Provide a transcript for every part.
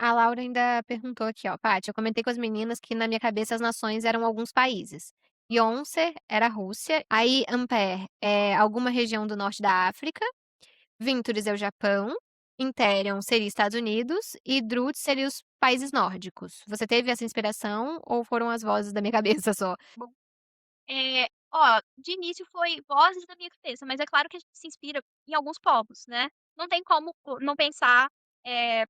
a Laura ainda perguntou aqui, ó: "Paty, eu comentei com as meninas que na minha cabeça as nações eram alguns países. Yoncer era a Rússia, aí Ampere é alguma região do norte da África, Vintures é o Japão, Interion seria Estados Unidos e Drut seria os países nórdicos. Você teve essa inspiração ou foram as vozes da minha cabeça só?" Bom, ó, de início foi vozes da minha cabeça, mas é claro que a gente se inspira em alguns povos, né. Não tem como não pensar,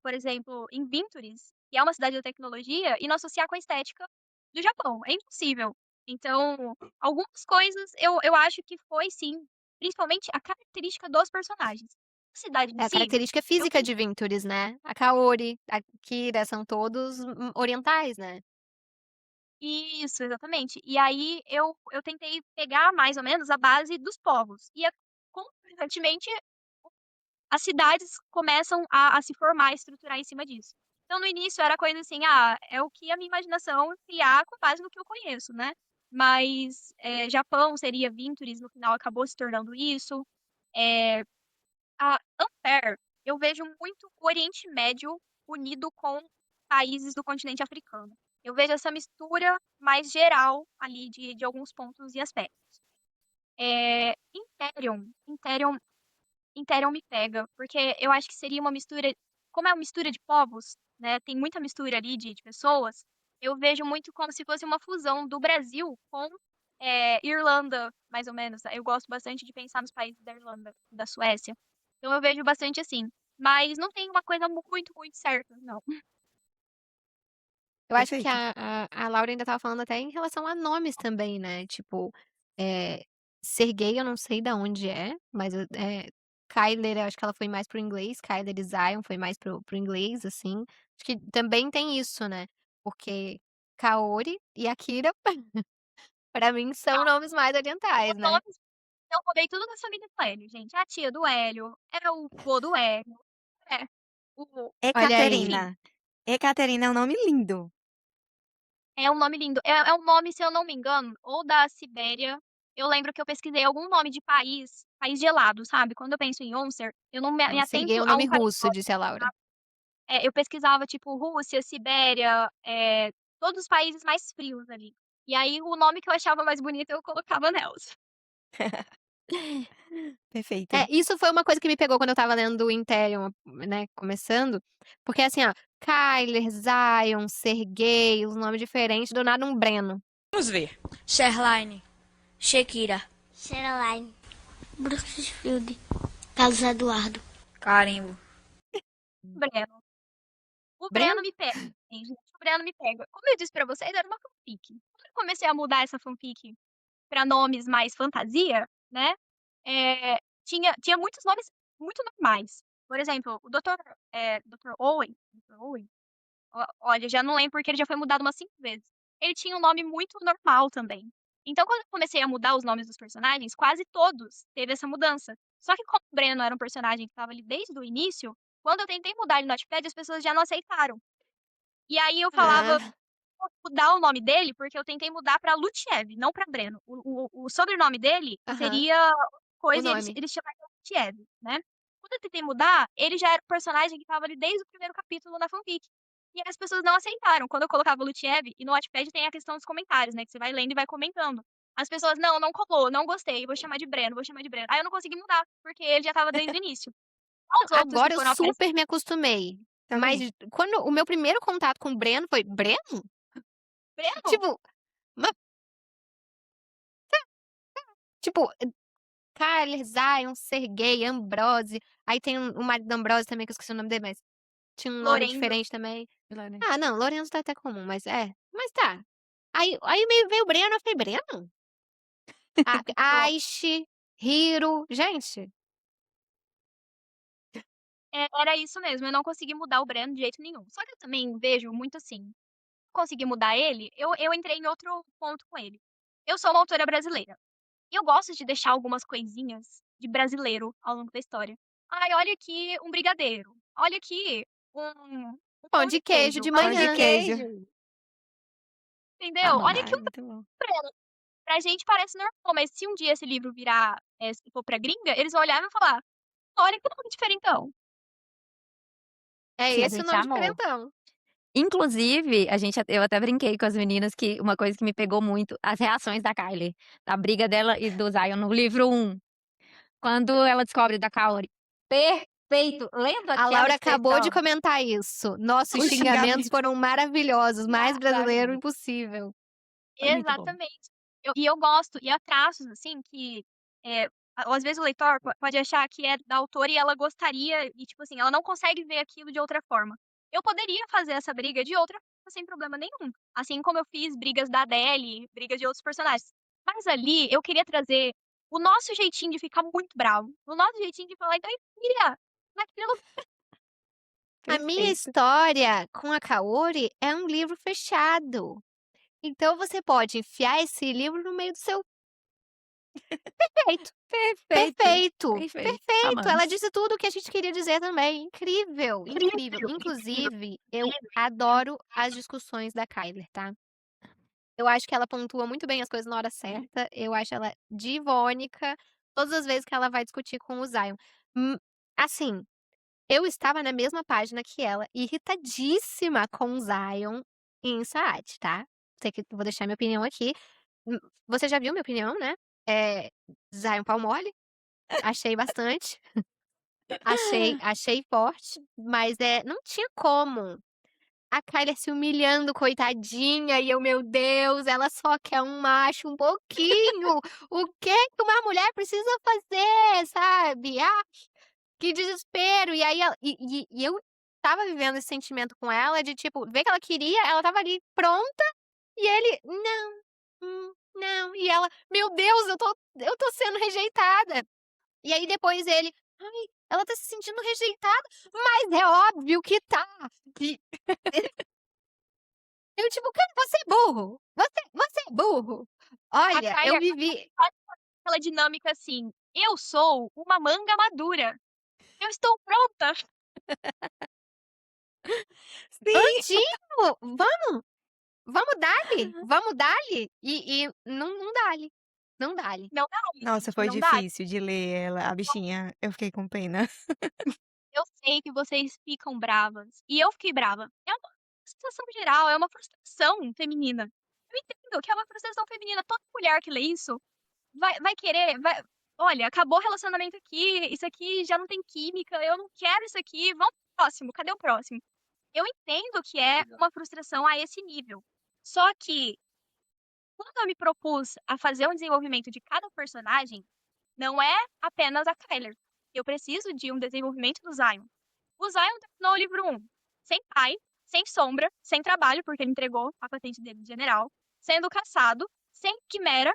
por exemplo, em Ventures, que é uma cidade da tecnologia, e não associar com a estética do Japão, é impossível. Então, algumas coisas eu acho que foi sim, principalmente a característica dos personagens. A cidade em É a si, característica eu física pen de Ventures, né. A Kaori, a Kira, são todos, orientais, né. isso, exatamente. E aí eu tentei pegar mais ou menos a base dos povos, e consequentemente as cidades começam a se formar, a estruturar em cima disso. Então, no início era coisa assim: "Ah, é o que a minha imaginação criar com base no que eu conheço", né. Mas, Japão seria Ventures, no final acabou se tornando isso. Eh, a Ampere, eu vejo muito o Oriente Médio unido com países do continente africano. Eu vejo essa mistura mais geral ali de alguns pontos e aspectos. Interion me pega, porque eu acho que seria uma mistura, como é uma mistura de povos, né, tem muita mistura ali de pessoas, eu vejo muito como se fosse uma fusão do Brasil com, Irlanda, mais ou menos. Eu gosto bastante de pensar nos países da Irlanda, da Suécia. Então eu vejo bastante assim, mas não tem uma coisa muito, muito certa, não. Eu acho que Perfeito. a Laura ainda estava falando até em relação a nomes também, né, tipo, eh, Serguei eu não sei da onde é, mas Kyler eu acho que ela foi mais para o inglês, Kyler e Zion foi mais para o inglês, assim. Acho que também tem isso, né, porque Kaori e Akira, pra mim são nomes mais orientais, Os né. nomes eu rodei tudo da família do Hélio, gente. A tia do Hélio, é o vô do Hélio, é o Olha aí. Ekaterina. enfim. Ekaterina é um nome lindo. É um nome lindo. É um nome, se eu não me engano, ou da Sibéria. Eu lembro que eu pesquisei algum nome de país gelado, sabe. Quando eu penso em Oncer, eu não me Não, Serguei é atento um a nome um país russo, disse a Laura. sabe. Eu pesquisava, tipo, Rússia, Sibéria, todos os países mais frios ali. E aí o nome que eu achava mais bonito eu colocava nelas. Perfeito. É, isso foi uma coisa que me pegou quando eu estava lendo o Imperium, né, começando, porque assim, ó, Kyler, Zion, Sergei, os nomes diferentes, do nada um Breno. Vamos ver. Sherline, Shakira, Sherilyn, Brooksfield, Carlos Eduardo. Carimbo. Breno. O Breno Breno? me pega, assim, gente, o Breno me pega. Como eu disse pra vocês, era uma fanfic. Quando eu comecei a mudar essa fanfic pra nomes mais fantasia, né, tinha muitos nomes muito normais. Por exemplo, o Dr. Owen, Dr. Owen, olha, já não lembro porque ele já foi mudado umas 5 vezes. Ele tinha um nome muito normal também. Então quando eu comecei a mudar os nomes dos personagens, quase todos teve essa mudança. Só que como o Breno era um personagem que estava ali desde o início, quando eu tentei mudar ele no Wattpad, as pessoas já não aceitaram. E aí eu falava: Ah, "Vou mudar o nome dele", porque eu tentei mudar pra Lutiev, não pra Breno. O sobrenome dele aham, seria o coisa e nome. eles chamavam Lutiev, né. Quando eu tentei mudar, ele já era o personagem que estava ali desde o primeiro capítulo na fanfic. E as pessoas não aceitaram. Quando eu colocava Lutiev e no Wattpad tem a questão dos comentários, né, que você vai lendo e vai comentando. As pessoas: "Não, não colou, não gostei, vou chamar de Breno, vou chamar de Breno". Aí eu não consegui mudar, porque ele já estava desde o início. Aos outros que Agora eu foram aparecendo, super me acostumei, mas Também. quando o meu primeiro contato com o Breno foi: "Breno?" Breno, Tipo, ma tipo, Kyler, Zion, Sergei, Ambrose, aí tem o marido da Ambrose também que eu esqueci o nome dele, mas tinha um nome Lorenzo, diferente também. Lorena. Ah não, Lorenzo tá até comum, mas tá. Aí meio veio o Breno, eu falei: "Breno?" Ah, pronto. Aishi, Hiro, gente, Era isso mesmo, eu não consegui mudar o Breno de jeito nenhum. Só que eu também vejo muito assim, consegui mudar ele, eu entrei em outro ponto com ele. Eu sou uma autora brasileira, e eu gosto de deixar algumas coisinhas de brasileiro ao longo da história. "Ai, olha aqui um brigadeiro, olha aqui um pão pão de de queijo queijo, de olha Pão de aqui manhã. queijo. queijo", entendeu? Amo. "Olha aqui Ai, um muito bom. Breno". Pra gente parece normal, mas se um dia esse livro virar, se for pra gringa, eles vão olhar e vão falar: "Olha que nome diferentão". É E a esse o gente nome amou. diferentão. Inclusive, eu até brinquei com as meninas que uma coisa que me pegou muito, as reações da Kylie, da briga dela e do Zion no livro 1, quando ela descobre da Kaori. Perfeito! Lembra A aquela Laura acabou de expressão? comentar isso. Nossa, os Os xingamentos xingamentos foram maravilhosos, mais brasileiro maravilhosos. impossível. Foi muito bom. Exatamente. Eu gosto, e há traços, assim, que às vezes o leitor pode achar que é da autora e ela gostaria, e tipo assim, ela não consegue ver aquilo de outra forma. Eu poderia fazer essa briga de outra forma sem problema nenhum. Assim como eu fiz brigas da Adele, brigas de outros personagens. Mas ali eu queria trazer o nosso jeitinho de ficar muito bravo. O nosso jeitinho de falar, então, filha, naquilo. A minha Perfeito. história com a Kaori é um livro fechado. Então você pode enfiar esse livro no meio do seu. Perfeito, Perfeito. perfeito, Perfeito. perfeito. Ela Amamos. disse tudo o que a gente queria dizer também. Incrível, incrível. Inclusive, eu adoro as discussões da Kyler, tá? Eu acho que ela pontua muito bem as coisas na hora certa. Eu acho ela divônica todas as vezes que ela vai discutir com o Zion. Assim, eu estava na mesma página que ela, irritadíssima com o Zion em Saad, tá? Sei que vou deixar minha opinião aqui. Você já viu minha opinião, né? Zion pau mole. Achei bastante. Achei forte, mas não tinha como. A Kylie se humilhando, coitadinha, e eu, meu Deus, ela só quer um macho um pouquinho. O que que uma mulher precisa fazer, sabe? Ah, que desespero. E aí, e eu tava vivendo esse sentimento com ela de tipo, ver que ela queria, ela tava ali pronta, e ele, não, não. E ela, meu Deus, eu tô sendo rejeitada. E aí depois ele, ai, ela tá se sentindo rejeitada, mas é óbvio que tá. E eu, tipo, cara, você é burro. Você é burro. A Olha, eu Kyler vivi. faz aquela dinâmica assim, eu sou uma manga madura. Eu estou pronta. Sim. Antinho, vamos dali, vamos dali. E não dali, não dali. Não dá, Nossa, gente, foi não dá. difícil de ler ela, a bichinha. Eu fiquei com pena. Eu sei que vocês ficam bravas. E eu fiquei brava. É uma sensação geral, é uma frustração feminina. Eu entendo que é uma frustração feminina. Toda mulher que lê isso vai querer. Olha, acabou o relacionamento aqui. Isso aqui já não tem química. Eu não quero isso aqui. Vamos pro próximo. Cadê o próximo? Eu entendo que é uma frustração a esse nível. Só que, quando eu me propus a fazer um desenvolvimento de cada personagem, não é apenas a Kyler. Eu preciso de um desenvolvimento do Zion. O Zion terminou o livro 1 sem pai, sem sombra, sem trabalho, porque ele entregou a patente dele de general, sendo caçado, sem quimera,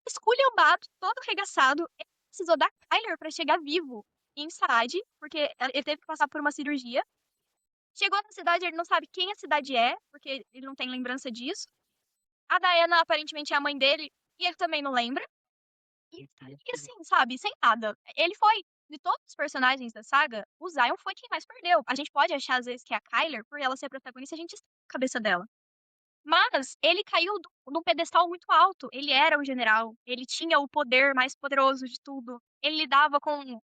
esculhambado, todo arregaçado. Ele precisou da Kyler para chegar vivo em Saad, porque ele teve que passar por uma cirurgia. Chegou na cidade, ele não sabe quem a cidade é, porque ele não tem lembrança disso. A Diana aparentemente é a mãe dele, e ele também não lembra. E assim, sabe, sem nada. Ele foi, de todos os personagens da saga, o Zion foi quem mais perdeu. A gente pode achar, às vezes, que é a Kyler, por ela ser a protagonista, a gente está na cabeça dela. Mas ele caiu num pedestal muito alto. Ele era o general. Ele tinha o poder mais poderoso de tudo. Ele lidava com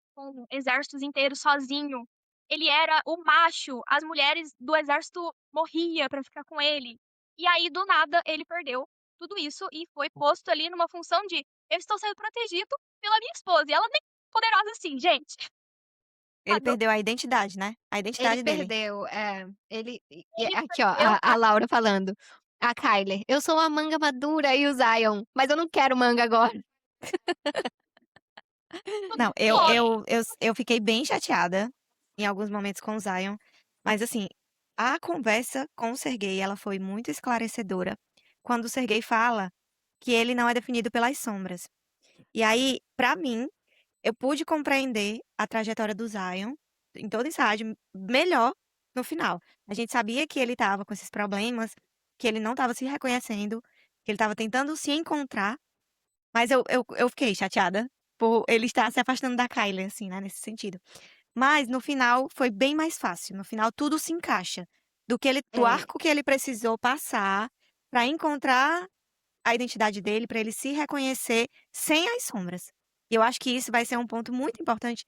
exércitos inteiros sozinho. Ele era o macho. As mulheres do exército morriam pra ficar com ele. E aí, do nada, ele perdeu tudo isso e foi posto ali numa função de eu estou sendo protegido pela minha esposa. E ela nem é poderosa assim, gente. Ele Sabe? perdeu a identidade, né? A Ele identidade dele. perdeu, Ele aqui, ó, perdeu. a Laura falando. A Kyler, eu sou uma manga madura e o Zion, mas eu não quero manga agora. Não, Pode. eu fiquei bem chateada em alguns momentos com o Zion, mas assim, a conversa com o Sergei, ela foi muito esclarecedora quando o Sergei fala que ele não é definido pelas sombras. E aí, pra mim, eu pude compreender a trajetória do Zion em todo esse rádio melhor no final. A gente sabia que ele estava com esses problemas, que ele não estava se reconhecendo, que ele estava tentando se encontrar, mas eu fiquei chateada por ele estar se afastando da Kylie, assim, né, nesse sentido. Mas no final foi bem mais fácil. No final tudo se encaixa do É, arco que ele precisou passar para encontrar a identidade dele, para ele se reconhecer sem as sombras. E eu acho que isso vai ser um ponto muito importante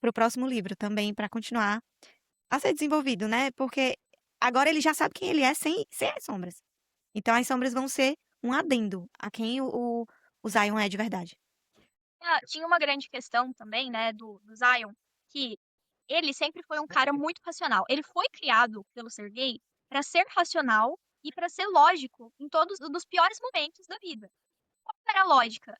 para o próximo livro também, para continuar a ser desenvolvido, né? Porque agora ele já sabe quem ele é sem as sombras. Então as sombras vão ser um adendo a quem o Zion é de verdade. Tinha uma grande questão também, né, do Zion, que ele sempre foi um cara muito racional. Ele foi criado pelo Sergei para ser racional e para ser lógico em todos os piores momentos da vida. Qual era a lógica?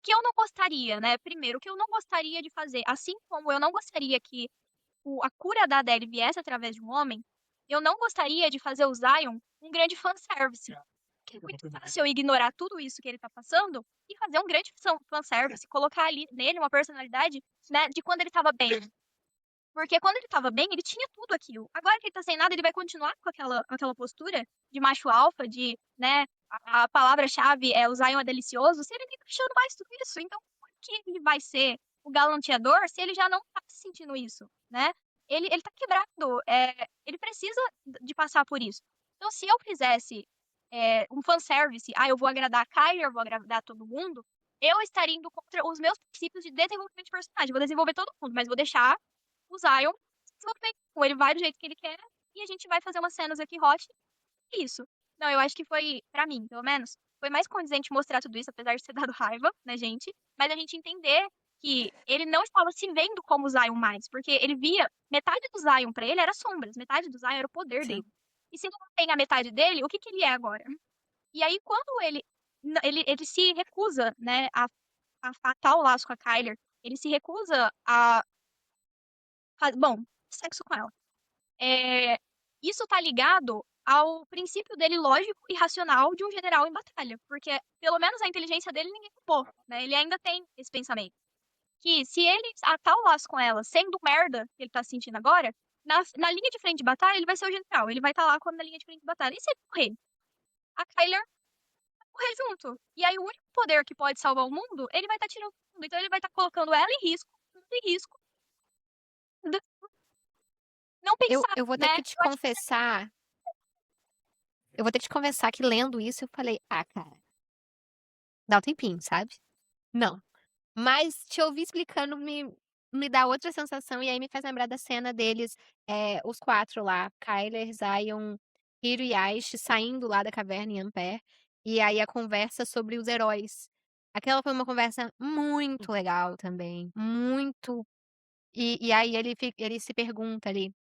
Que eu não gostaria, né? Primeiro, que eu não gostaria de fazer, assim como eu não gostaria que a cura da Adele viesse através de um homem, eu não gostaria de fazer o Zion um grande fanservice. Que é muito fácil eu ignorar tudo isso que ele tá passando e fazer um grande fanservice, colocar ali nele uma personalidade, né, de quando ele tava bem. Porque quando ele tava bem, ele tinha tudo aquilo. Agora que ele tá sem nada, ele vai continuar com aquela postura de macho alfa, de, né, a palavra-chave é o Zion é delicioso, se ele nem tá achando mais tudo isso. Então, por que ele vai ser o galanteador se ele já não tá sentindo isso, né? Ele tá quebrado, ele precisa de passar por isso. Então, se eu fizesse um fanservice, eu vou agradar a Kylie, eu vou agradar todo mundo, eu estaria indo contra os meus princípios de desenvolvimento de personagem. Vou desenvolver todo mundo, mas vou deixar o Zion desenvolver. Ou ele vai do jeito que ele quer e a gente vai fazer umas cenas aqui hot. Isso. Não, eu acho que foi, pra mim, pelo menos, foi mais condizente mostrar tudo isso, apesar de ter dado raiva, né, gente? Mas a gente entender que ele não estava se vendo como o Zion mais, porque ele via metade do Zion pra ele era sombras, metade do Zion era o poder Sim. dele. E se não tem a metade dele, o que que ele é agora? E aí, quando ele se recusa, né, a fatar o laço com a Kyler, ele se recusa a bom, sexo com ela. Isso tá ligado ao princípio dele lógico e racional de um general em batalha, porque pelo menos a inteligência dele ninguém culpou, né? Ele ainda tem esse pensamento. Que se ele atar o laço com ela, sendo merda que ele tá sentindo agora, na linha de frente de batalha, ele vai ser o general. Ele vai estar lá quando na linha de frente de batalha. E se ele morrer? A Kyler vai morrer junto. E aí o único poder que pode salvar o mundo, ele vai estar tirando o mundo. Então ele vai estar colocando ela em risco, não pensar, Eu vou ter né? que te confessar. Eu vou ter que te confessar que lendo isso eu falei, cara, dá um tempinho, sabe? Não. Mas te ouvir explicando me dá outra sensação e aí me faz lembrar da cena deles, os 4 lá, Kyler, Zion, Hiro e Aish saindo lá da caverna em Ampere, e aí a conversa sobre os heróis. Aquela foi uma conversa muito legal também, muito. E aí ele se pergunta ali,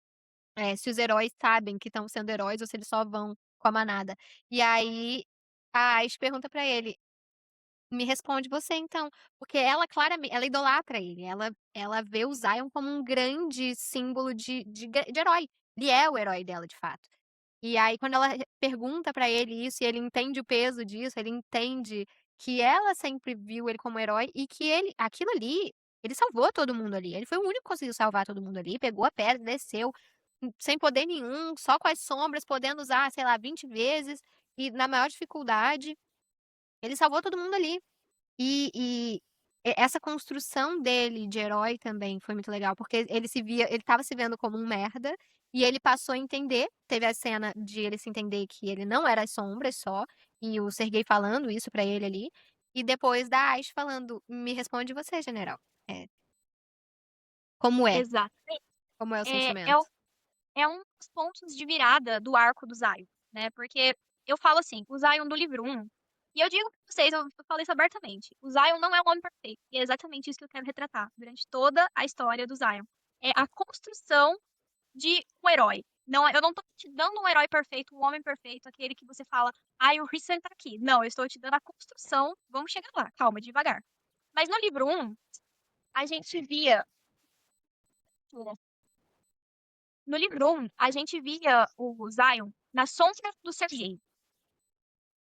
se os heróis sabem que estão sendo heróis ou se eles só vão com a manada. E aí a Aish pergunta pra ele: "Me responde você então", porque ela claramente ela idolatra ele, ela vê o Zion como um grande símbolo de herói. Ele é o herói dela de fato. E aí quando ela pergunta pra ele isso e ele entende o peso disso, ele entende que ela sempre viu ele como herói e que aquilo ali, ele salvou todo mundo ali, ele foi o único que conseguiu salvar todo mundo ali, pegou a pedra, desceu, sem poder nenhum, só com as sombras, podendo usar, sei lá, 20 vezes e na maior dificuldade, ele salvou todo mundo ali. Essa construção dele de herói também foi muito legal, porque ele estava se vendo como um merda, e ele passou a entender, teve a cena de ele se entender que ele não era as sombras só, e o Sergei falando isso pra ele ali, e depois da Aish falando: "Me responde você, general. É, como é? Exatamente. Como é o É, sentimento?" é um dos pontos de virada do arco do Zion, né? Porque eu falo assim, o Zion do livro 1, e eu digo pra vocês, eu falei isso abertamente, o Zion não é um homem perfeito. E é exatamente isso que eu quero retratar durante toda a história do Zion. É a construção de um herói. Não, eu não tô te dando um herói perfeito, um homem perfeito, aquele que você fala, o Christian tá aqui. Não, eu estou te dando a construção, vamos chegar lá, calma, devagar. Mas no livro 1, a gente via no livro 1, a gente via o Zion na sombra do Sergei.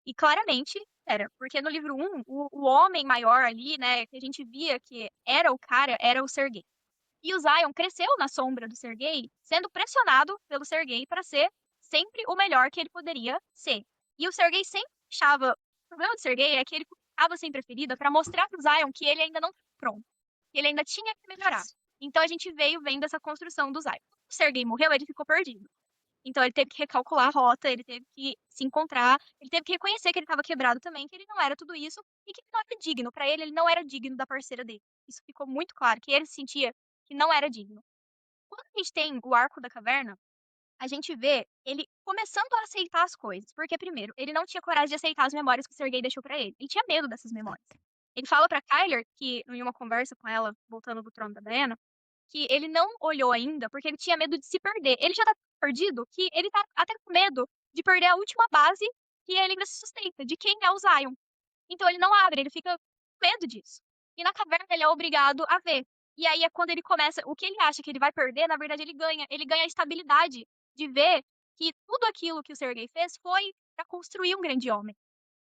E claramente era, porque no livro 1, o homem maior ali, né, que a gente via que era o cara, era o Sergei. E o Zion cresceu na sombra do Sergei, sendo pressionado pelo Sergei para ser sempre o melhor que ele poderia ser. E o Sergei sempre achava. O problema do Sergei é que ele estava sem preferida para mostrar pro Zion que ele ainda não estava pronto, que ele ainda tinha que melhorar. Então a gente veio vendo essa construção do Zion. Quando o Sergei morreu, ele ficou perdido. Então ele teve que recalcular a rota, ele teve que se encontrar, ele teve que reconhecer que ele estava quebrado também, que ele não era tudo isso e que ele não era digno. Para ele não era digno da parceira dele. Isso ficou muito claro, que ele se sentia que não era digno. Quando a gente tem o arco da caverna, a gente vê ele começando a aceitar as coisas. Porque, primeiro, ele não tinha coragem de aceitar as memórias que o Sergei deixou pra ele. Ele tinha medo dessas memórias. Ele fala pra Kyler que, em uma conversa com ela, voltando do trono da Diana, que ele não olhou ainda porque ele tinha medo de se perder. Ele já tá perdido que ele tá até com medo de perder a última base que ele ainda se sustenta, de quem é o Zion. Então ele não abre, ele fica com medo disso. E na caverna ele é obrigado a ver. E aí é quando ele começa, o que ele acha que ele vai perder, na verdade ele ganha. Ele ganha a estabilidade de ver que tudo aquilo que o Sergei fez foi pra construir um grande homem.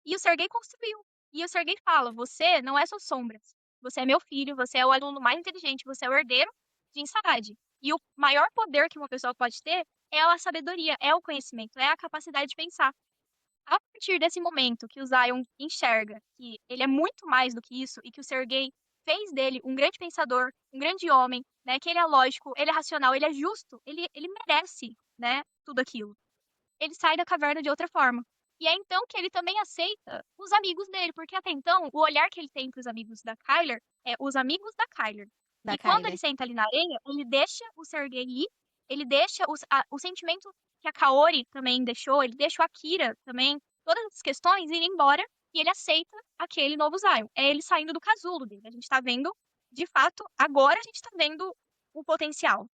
E o Sergei construiu. E o Sergei fala: você não é só sombras. Você é meu filho, você é o aluno mais inteligente, você é o herdeiro de Ensaad. E o maior poder que uma pessoa pode ter é a sabedoria, é o conhecimento, é a capacidade de pensar. A partir desse momento que o Zion enxerga que ele é muito mais do que isso e que o Sergei fez dele um grande pensador, um grande homem, né, que ele é lógico, ele é racional, ele é justo, ele merece, né, tudo aquilo. Ele sai da caverna de outra forma. E é então que ele também aceita os amigos dele, porque até então o olhar que ele tem para os amigos da Kyler é os amigos da Kyler. Da E quando Kyler. ele senta ali na areia, ele deixa o Sergei ir, ele deixa o sentimento que a Kaori também deixou, ele deixa o Akira também, todas essas questões irem embora e ele aceita aquele novo Zion. É ele saindo do casulo dele. A gente tá vendo, de fato, agora a gente tá vendo o potencial.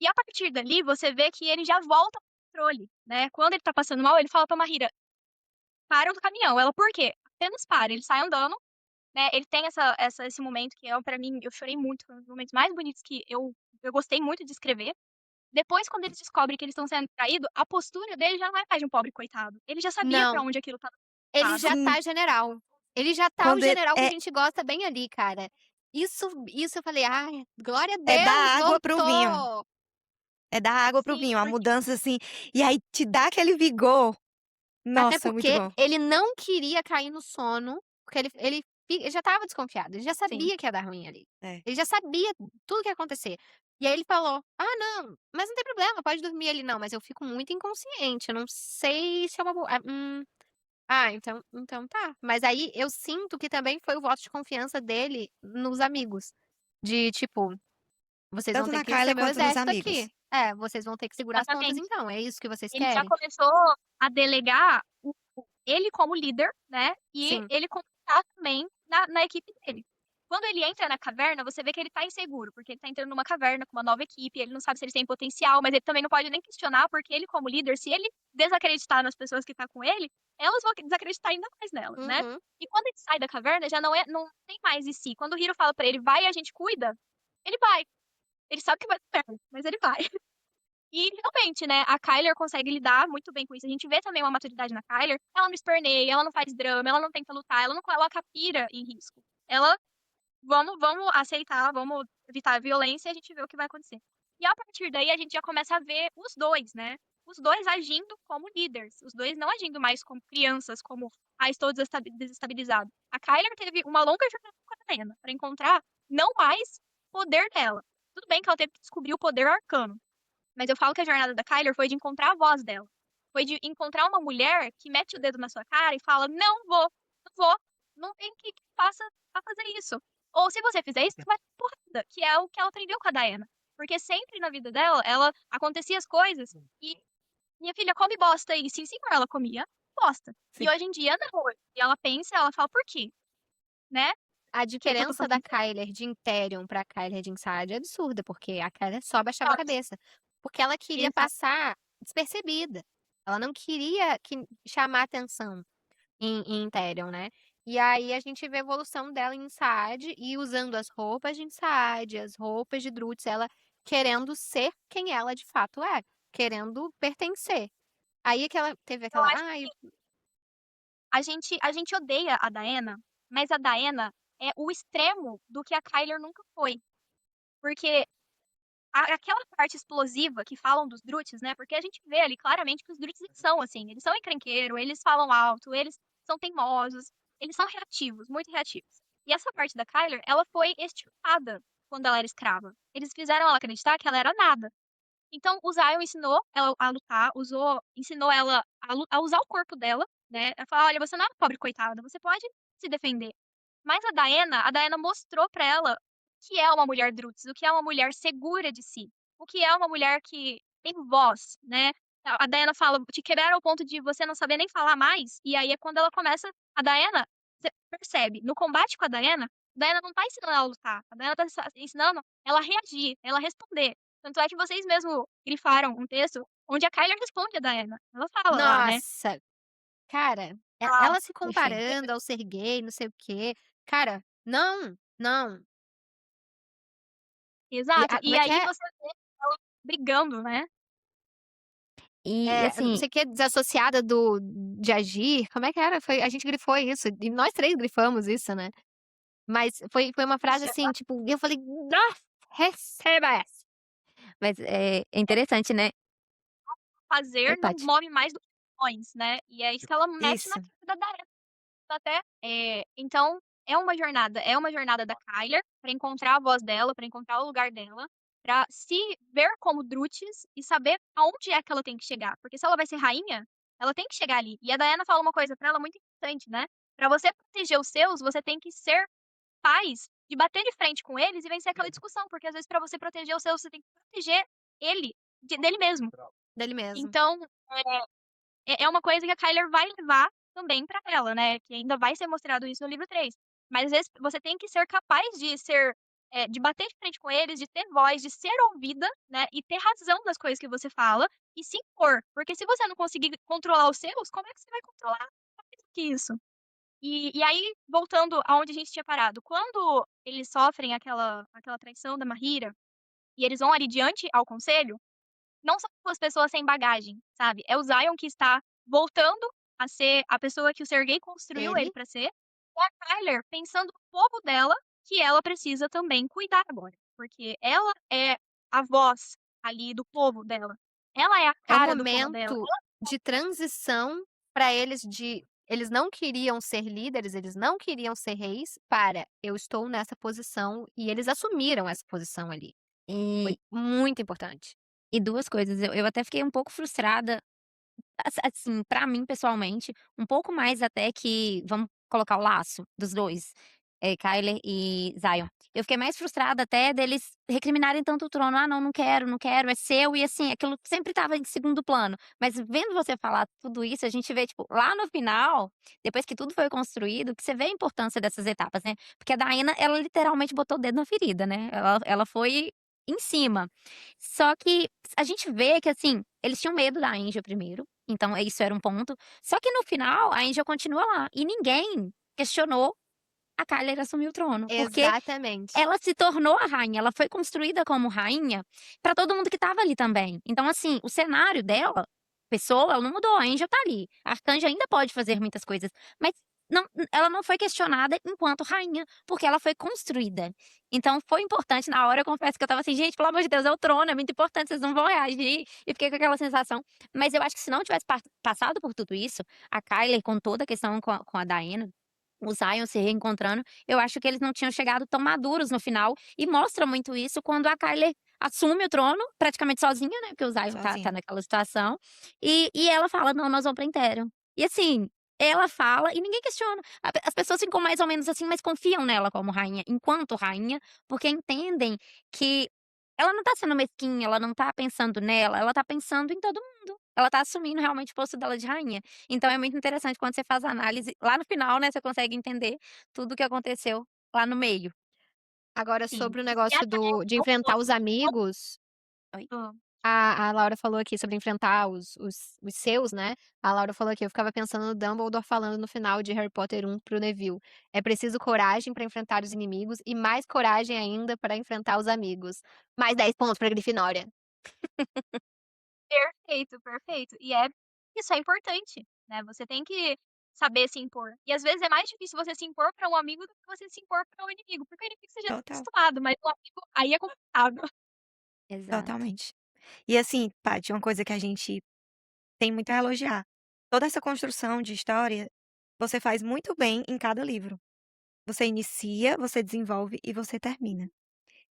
E a partir dali, você vê que ele já volta pro controle, né? Quando ele tá passando mal, ele fala pra Mahira: para do caminhão. Ela, por quê? Apenas para. Ele sai andando, né? Ele tem esse momento que é, pra mim, eu chorei muito, foi um dos momentos mais bonitos que eu gostei muito de escrever. Depois, quando eles descobrem que eles estão sendo traídos, a postura dele já não é mais de um pobre coitado. Ele já sabia pra Não, onde aquilo tava ele levado. já Sim, tá general. Ele já tá o quando ele general que a gente gosta bem ali, cara. Isso eu falei: "Ai, glória a é dar Deus, água pro vinho. voltou". É dar água pro Sim, vinho, a porque mudança assim, e aí te dá aquele vigor. Até Nossa, muito porque bom. ele não queria cair no sono, porque ele já estava desconfiado, ele já sim. sabia que ia dar ruim ali. É. Ele já sabia tudo que ia acontecer. E aí ele falou: "Ah, não, mas não tem problema, pode dormir ali não, mas eu fico muito inconsciente, eu não sei se é uma boa". Então tá. Mas aí eu sinto que também foi o voto de confiança dele nos amigos, de tipo: "Vocês vão Tanto ter na que ser Kylie meu quanto nos exército amigos. aqui. É, vocês vão ter que segurar as pontas Exatamente. então, é isso que vocês Ele já querem?". começou a delegar ele como líder, né? E Sim. ele confiar também na equipe dele. Quando ele entra na caverna, você vê que ele tá inseguro, porque ele tá entrando numa caverna com uma nova equipe, ele não sabe se eles têm potencial, mas ele também não pode nem questionar, porque ele, como líder, se ele desacreditar nas pessoas que tá com ele, elas vão desacreditar ainda mais nelas, né? Uhum. E quando ele sai da caverna, já não tem mais de si. Quando o Hiro fala pra ele, vai e a gente cuida, ele vai. Ele sabe que vai dar merda, mas ele vai. E realmente, né, a Kyler consegue lidar muito bem com isso. A gente vê também uma maturidade na Kyler. Ela não esperneia, ela não faz drama, ela não tenta lutar, ela não coloca a pira em risco. Ela, vamos aceitar, vamos evitar a violência e a gente vê o que vai acontecer. E a partir daí a gente já começa a ver os dois, né? Os dois agindo como líderes. Os dois não agindo mais como crianças, como, estou desestabilizado. A Kyler teve uma longa jornada com a Diana para encontrar não mais poder dela. Tudo bem que ela teve que descobrir o poder arcano. Mas eu falo que a jornada da Kyler foi de encontrar a voz dela. Foi de encontrar uma mulher que mete o dedo na sua cara e fala: não vou, não tem que faça a fazer isso. Ou se você fizer isso, você vai ter porrada, que é o que ela aprendeu com a Diana. Porque sempre na vida dela, ela acontecia as coisas e minha filha come bosta e sim, senhor, ela comia bosta. Sim. E hoje em dia não. E ela pensa, ela fala por quê? Né? A Que é porque eu tô diferença da pensando. Kyler de Interion pra Kyler de Inside é absurda, porque a Kyler só baixava a cabeça. Porque ela queria Exato. passar despercebida. Ela não queria chamar atenção em Interion, né? E aí a gente vê a evolução dela em Inside e usando as roupas de Inside, as roupas de Druts, ela querendo ser quem ela de fato é, querendo pertencer. Aí é que ela teve Eu aquela, acho que a gente odeia a Diana, mas a Diana é o extremo do que a Kyler nunca foi. Porque aquela parte explosiva que falam dos Drutes, né? Porque a gente vê ali claramente que os Drutes eles são assim, eles são encrenqueiros, eles falam alto, eles são teimosos, eles são reativos, muito reativos. E essa parte da Kyler, ela foi extirpada quando ela era escrava. Eles fizeram ela acreditar que ela era nada. Então, o Zion ensinou ela a lutar, ensinou ela a usar o corpo dela, né? Ela falou: olha, você não é uma pobre coitada, você pode se defender. Mas a Diana mostrou pra ela o que é uma mulher Druts, o que é uma mulher segura de si, o que é uma mulher que tem voz, né. A Diana fala: "Te quebraram ao ponto de você não saber nem falar mais", e aí é quando ela começa a Diana você percebe, no combate com a Diana não tá ensinando ela a lutar, a Diana tá ensinando ela a reagir, ela responder. Tanto é que vocês mesmo grifaram um texto onde a Kylie responde a Diana. Ela fala lá, né. Nossa, cara, Ela ela se Perfeito. comparando ao ser gay, não sei o quê. Cara, não, não. E exato. a como E é que aí é? você vê ela brigando, né. E É, não assim, sei o quê, desassociada de agir, como é que era? Foi a gente grifou isso, e nós 3 grifamos isso, né. Mas foi uma frase, Isso, assim, tipo, e eu falei: "Nossa, receba essa". mas é interessante, né. fazer Oi, não Paty. move mais do que ações, né. E é isso que ela mete na Isso. cara da Diana até. Então é uma jornada da Kyler pra encontrar a voz dela, pra encontrar o lugar dela, pra se ver como Drutis e saber aonde é que ela tem que chegar, porque se ela vai ser rainha, ela tem que chegar ali. E a Diana fala uma coisa pra ela muito importante, né, pra você proteger os seus, você tem que ser capaz de bater de frente com eles e vencer aquela discussão, porque às vezes pra você proteger os seus, você tem que proteger ele dele mesmo. Dele mesmo. Então, é uma coisa que a Kyler vai levar também pra ela, né, que ainda vai ser mostrado isso no livro 3. Mas às vezes você tem que ser capaz de ser, de bater de frente com eles, de ter voz, de ser ouvida, né, e ter razão das coisas que você fala e se impor, porque se você não conseguir controlar os seus, como é que você vai controlar mais do que isso? E aí, voltando aonde a gente tinha parado, quando eles sofrem aquela traição da Mahira, e eles vão ali diante ao conselho, não são 2 pessoas sem bagagem, sabe, é o Zion que está voltando a ser a pessoa que o Sergei construiu ele Ele pra ser, e a Tyler pensando no povo dela, que ela precisa também cuidar agora, porque ela é a voz ali do povo dela. Ela é a é um cara do povo dela. momento de transição para eles não queriam ser líderes, eles não queriam ser reis, para eu estou nessa posição, e eles assumiram essa posição ali. Foi E muito importante. e 2 coisas, eu até fiquei um pouco frustrada, assim, pra mim pessoalmente, um pouco mais até que vamos colocar o laço dos 2, Kyler e Zion. Eu fiquei mais frustrada até deles recriminarem tanto o trono: "Ah, não, não quero, não quero, é seu", e assim, aquilo sempre estava em segundo plano. Mas vendo você falar tudo isso, a gente vê, tipo, lá no final, depois que tudo foi construído, que você vê a importância dessas etapas, né. Porque a Diana, ela literalmente botou o dedo na ferida, né, ela foi em cima. Só que a gente vê que, assim, eles tinham medo da Angel primeiro, então isso era um ponto. Só que no final a Angel continua lá e ninguém questionou a Kyler assumir o trono, porque Exatamente. ela se tornou a rainha, ela foi construída como rainha pra todo mundo que estava ali também. Então, assim, o cenário dela, pessoa, ela não mudou, a Angel tá ali. A Arcanja ainda pode fazer muitas coisas, mas não, ela não foi questionada enquanto rainha, porque ela foi construída. Então foi importante, na hora eu confesso que eu estava assim: "Gente, pelo amor de Deus, é o trono, é muito importante, vocês não vão reagir", e fiquei com aquela sensação. Mas eu acho que se não tivesse passado por tudo isso, a Kyler com toda a questão com a Diana, o Zion se reencontrando, eu acho que eles não tinham chegado tão maduros no final, e mostra muito isso quando a Kyler assume o trono, praticamente sozinha, né, porque o Zion tá Sozinha. naquela situação, e ela fala: "Não, nós vamos pra Império". E assim, ela fala e ninguém questiona. As pessoas ficam mais ou menos assim, mas confiam nela como rainha, enquanto rainha, porque entendem que ela não tá sendo mesquinha, ela não tá pensando nela, ela tá pensando em todo mundo. Ela tá assumindo realmente o posto dela de rainha. Então é muito interessante quando você faz a análise, lá no final, né, você consegue entender tudo o que aconteceu lá no meio. Agora Sim. sobre o E a negócio de enfrentar os amigos, Oi? a Laura falou aqui sobre enfrentar os seus, né, a Laura falou aqui: "Eu ficava pensando no Dumbledore falando no final de Harry Potter 1 para o Neville, é preciso coragem para enfrentar os inimigos e mais coragem ainda para enfrentar os amigos. Mais 10 pontos pra Grifinória". Perfeito, perfeito. E isso é importante, né, você tem que saber se impor. E às vezes é mais difícil você se impor pra um amigo do que você se impor pra um inimigo, porque o inimigo você já tá Total, acostumado, mas o amigo aí é complicado. Exato. totalmente. E assim, Paty, uma coisa que a gente tem muito a elogiar. Toda essa construção de história, você faz muito bem em cada livro. Você inicia, você desenvolve e você termina.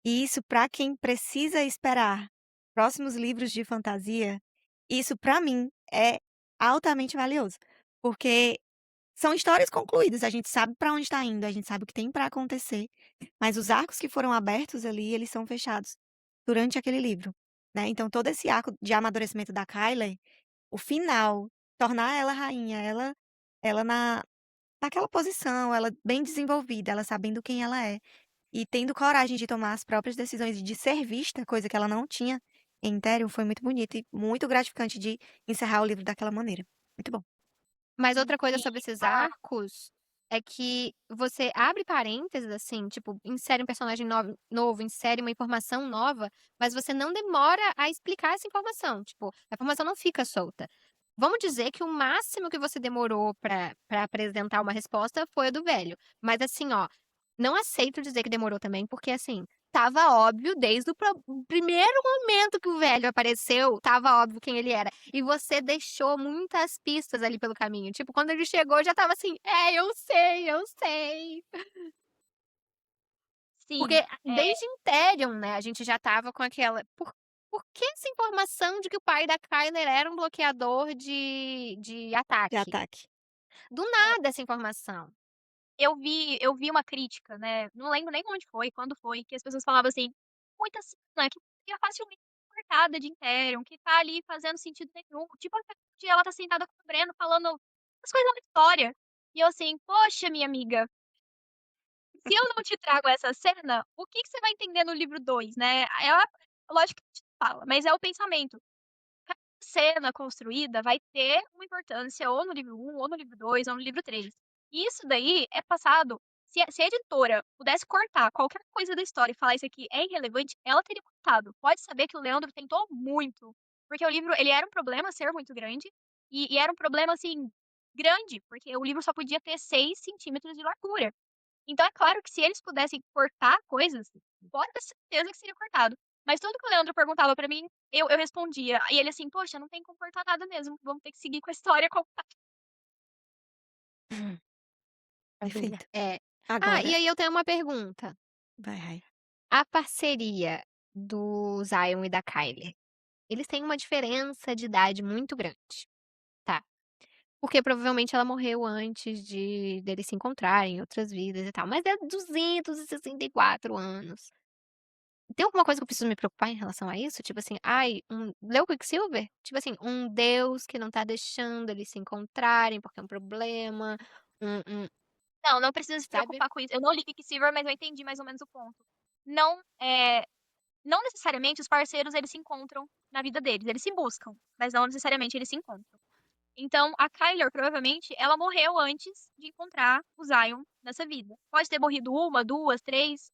E isso para quem precisa esperar próximos livros de fantasia, isso para mim é altamente valioso, porque são histórias concluídas, a gente sabe para onde está indo, a gente sabe o que tem para acontecer, mas os arcos que foram abertos ali, eles são fechados durante aquele livro. né. Então todo esse arco de amadurecimento da Kylie, o final, tornar ela rainha, ela naquela posição, ela bem desenvolvida, ela sabendo quem ela é, e tendo coragem de tomar as próprias decisões e de ser vista, coisa que ela não tinha em Therion, foi muito bonito e muito gratificante de encerrar o livro daquela maneira. Muito bom. Mas Sim, outra coisa e sobre esses a arcos é que você abre parênteses, assim, tipo, insere um personagem novo, insere uma informação nova, mas você não demora a explicar essa informação. Tipo, a informação não fica solta. Vamos dizer que o máximo que você demorou pra apresentar uma resposta foi a do velho. Mas assim, ó, não aceito dizer que demorou também, porque assim, tava óbvio desde o primeiro momento que o velho apareceu, tava óbvio quem ele era. E você deixou muitas pistas ali pelo caminho. Tipo, quando ele chegou, já tava assim, eu sei, eu sei. sim, Porque desde Imperium, né, a gente já tava com aquela. Por que essa informação de que o pai da Kyler era um bloqueador de De ataque? ataque. Do nada essa informação. eu vi uma crítica, né, não lembro nem onde foi, quando foi, que as pessoas falavam assim: "Muita cena que é facilmente cortada de Imperium, que tá ali fazendo sentido nenhum", tipo aquele dia ela tá sentada com o Breno falando as coisas da história, e eu assim: "Poxa, minha amiga, se eu não te trago essa cena, o que que você vai entender no livro 2, né?". Ela lógico que a gente fala, mas é o pensamento. Cada cena construída vai ter uma importância ou no livro 1, ou no livro 2, ou no livro 3. E isso daí é passado se a editora pudesse cortar qualquer coisa da história e falar: "Isso aqui é irrelevante", ela teria cortado. Pode saber que o Leandro tentou muito, porque o livro ele era um problema ser muito grande, e era um problema, assim, grande, porque o livro só podia ter 6 centímetros de largura. Então é claro que se eles pudessem cortar coisas, pode ter certeza que seria cortado. Mas tudo que o Leandro perguntava pra mim, eu respondia. E ele assim: "Poxa, não tem como cortar nada mesmo, vamos ter que seguir com a história como tá". Maravilha. Perfeito. É. Agora E aí eu tenho uma pergunta. vai, Rai. A parceria do Zion e da Kylie, eles têm uma diferença de idade muito grande, tá? Porque provavelmente ela morreu antes deles se encontrarem em outras vidas e tal, mas é 264 anos. Tem alguma coisa que eu preciso me preocupar em relação a isso? Tipo assim, ai, leu Quicksilver? Tipo assim, um deus que não tá deixando eles se encontrarem porque é um problema, Não, não precisa se sabe? preocupar com isso. Eu não li Quicksilver, mas eu entendi mais ou menos o ponto. Não, não necessariamente os parceiros eles se encontram na vida deles, eles se buscam, mas não necessariamente eles se encontram. Então, a Kyler, provavelmente, ela morreu antes de encontrar o Zion nessa vida. Pode ter morrido uma, 2, 3.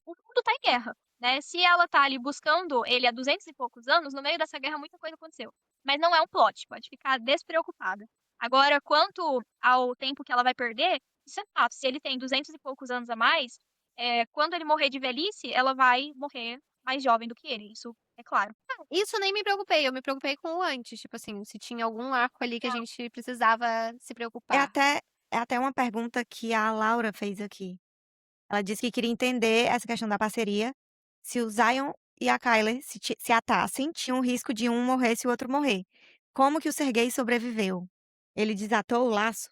O mundo tá em guerra, né? Se ela tá ali buscando ele há 200 e poucos anos, no meio dessa guerra muita coisa aconteceu. Mas não é um plot, pode ficar despreocupada. Agora, quanto ao tempo que ela vai perder, isso é fato. Se ele tem 200 e poucos anos a mais, quando ele morrer de velhice, ela vai morrer mais jovem do que ele. Isso é claro. Isso eu nem me preocupei, eu me preocupei com o antes, tipo assim, se tinha algum arco ali que a gente precisava se É preocupar. até é até uma pergunta que a Laura fez aqui. Ela disse que queria entender essa questão da parceria, se o Zion e a Kylie se atassem, tinha um risco de um morrer se o outro morrer. Como que o Sergei sobreviveu? Ele desatou o laço?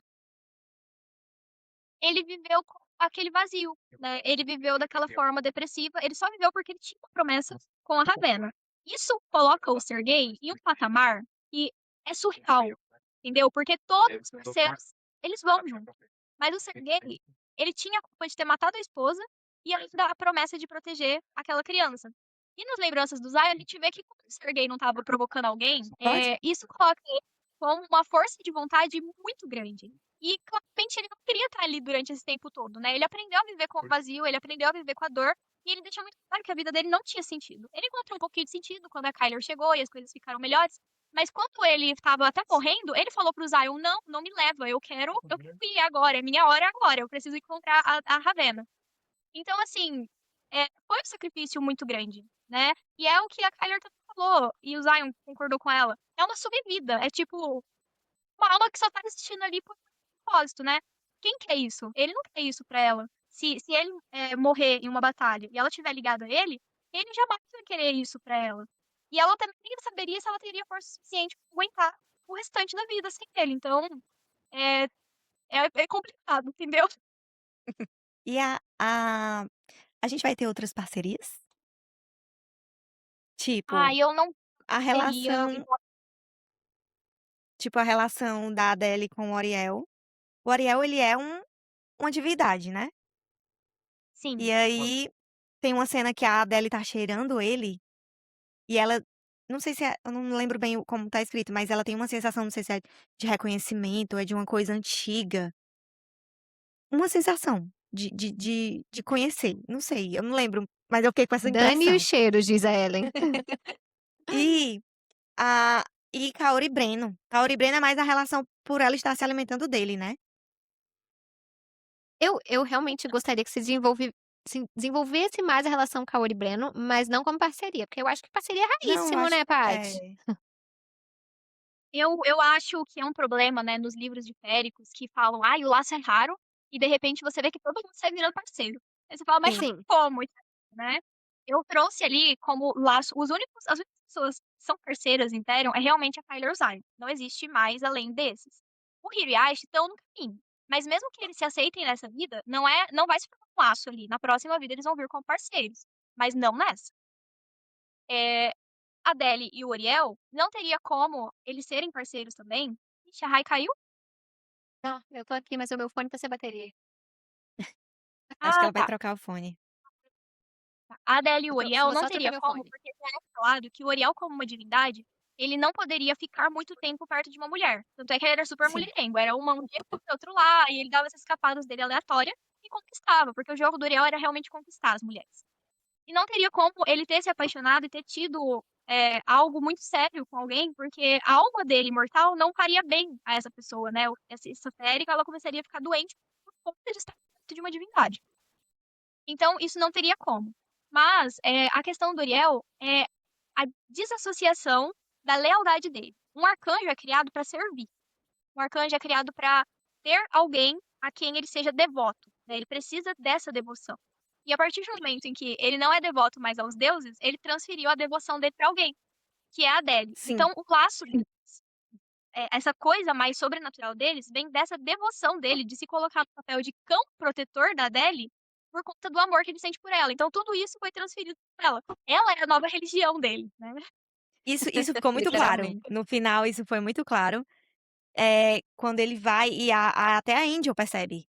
Ele viveu com aquele vazio, né, ele viveu daquela forma depressiva, ele só viveu porque ele tinha uma promessa com a Ravenna. Isso coloca o Sergei em um patamar que é surreal, entendeu, porque todos os parceiros, eles vão junto, mas o Sergei, ele tinha a culpa de ter matado a esposa e ainda a promessa de proteger aquela criança. E nas lembranças do Zion, a gente vê que quando o Sergei não estava provocando alguém, Pode? isso coloca ele com uma força de vontade muito grande. E claramente ele não queria estar ali durante esse tempo todo, né? Ele aprendeu a viver com o vazio, ele aprendeu a viver com a dor, e ele deixou muito claro que a vida dele não tinha sentido. Ele encontrou um pouquinho de sentido quando a Kyler chegou e as coisas ficaram melhores, mas quando ele estava até morrendo, ele falou pro Zion: "Não, não me leva, eu quero ir agora, é minha hora agora, eu preciso encontrar a Ravenna". Então, assim, foi um sacrifício muito grande, né? E é o que a Kyler também falou, e o Zion concordou com ela. É uma subvida, é tipo uma alma que só tá existindo ali por propósito, né. Quem quer isso? Ele não quer isso pra ela. Se ele, morrer em uma batalha e ela estiver ligada a ele jamais vai querer isso pra ela. E ela também nem saberia se ela teria força suficiente pra aguentar o restante da vida sem ele. Então, é é complicado, entendeu. E a gente vai ter outras parcerias? Tipo, Eu não a teria relação tipo, a relação da Adele com o Oriel. O Oriel, ele é uma divindade, né. sim. E aí, tem uma cena que a Adele tá cheirando ele, e ela não sei se eu não lembro bem como tá escrito, mas ela tem uma sensação, não sei se é de reconhecimento ou é de uma coisa antiga. Uma sensação de conhecer, não sei, eu não lembro, mas eu fiquei com essa Dane os impressão. cheiros, diz a Ellen. E a e Kaori e Breno. Kaori e Breno é mais a relação por ela estar se alimentando dele, né. Eu realmente gostaria que se desenvolvesse mais a relação Kaori e Breno, mas não como parceria, porque eu acho que parceria é Não, eu raríssimo, acho né, Paty? é. Eu acho que é um problema, né, nos livros de Péricles que falam: "Ai, o laço é raro", e de repente você vê que todo mundo sai virando parceiro. Aí você fala: "Mas Sim. Sim. como?", né. Eu trouxe ali como laço as únicas pessoas que são parceiras em Therion é realmente a Kyler e o Zion, não existe mais além desses. O Hiro e a Ashe estão no caminho, mas mesmo que eles se aceitem nessa vida, não vai se formar um laço ali, na próxima vida eles vão vir como parceiros, mas não nessa. A Adele e o Oriel, não teria como eles serem parceiros também. Ixi, a Rai caiu? Não, eu tô aqui, mas o meu fone tá sem bateria. Acho que ela vai Tá. trocar o fone. A Adele e o Vou Oriel não só trocar teria meu como, fone. porque já é falado que o Oriel, como uma divindade, ele não poderia ficar muito tempo perto de uma mulher. Tanto é que ele era super Sim. mulherengo. Era uma um dia outro lá, e ele dava essas escapadas dele aleatória e conquistava, porque o jogo do Oriel era realmente conquistar as mulheres. E não teria como ele ter se apaixonado e ter tido algo muito sério com alguém, porque a alma dele, imortal, não faria bem a essa pessoa, né? Essa Férica, ela começaria a ficar doente por conta de estar perto de uma divindade. Então, isso não teria como. Mas a questão do Uriel é a desassociação da lealdade dele. Um arcanjo é criado para servir. Um arcanjo é criado para ter alguém a quem ele seja devoto, né? Ele precisa dessa devoção. E a partir do momento em que ele não é devoto mais aos deuses, ele transferiu a devoção dele para alguém, que é a Adele. Sim. Então, o laço deles, essa coisa mais sobrenatural deles, vem dessa devoção dele de se colocar no papel de cão protetor da Adele por conta do amor que ele sente por ela. Então, tudo isso foi transferido para ela. Ela é a nova religião dele, né? Isso ficou muito claro. Literalmente. No final, isso foi muito claro. Quando ele vai e até a Angel percebe.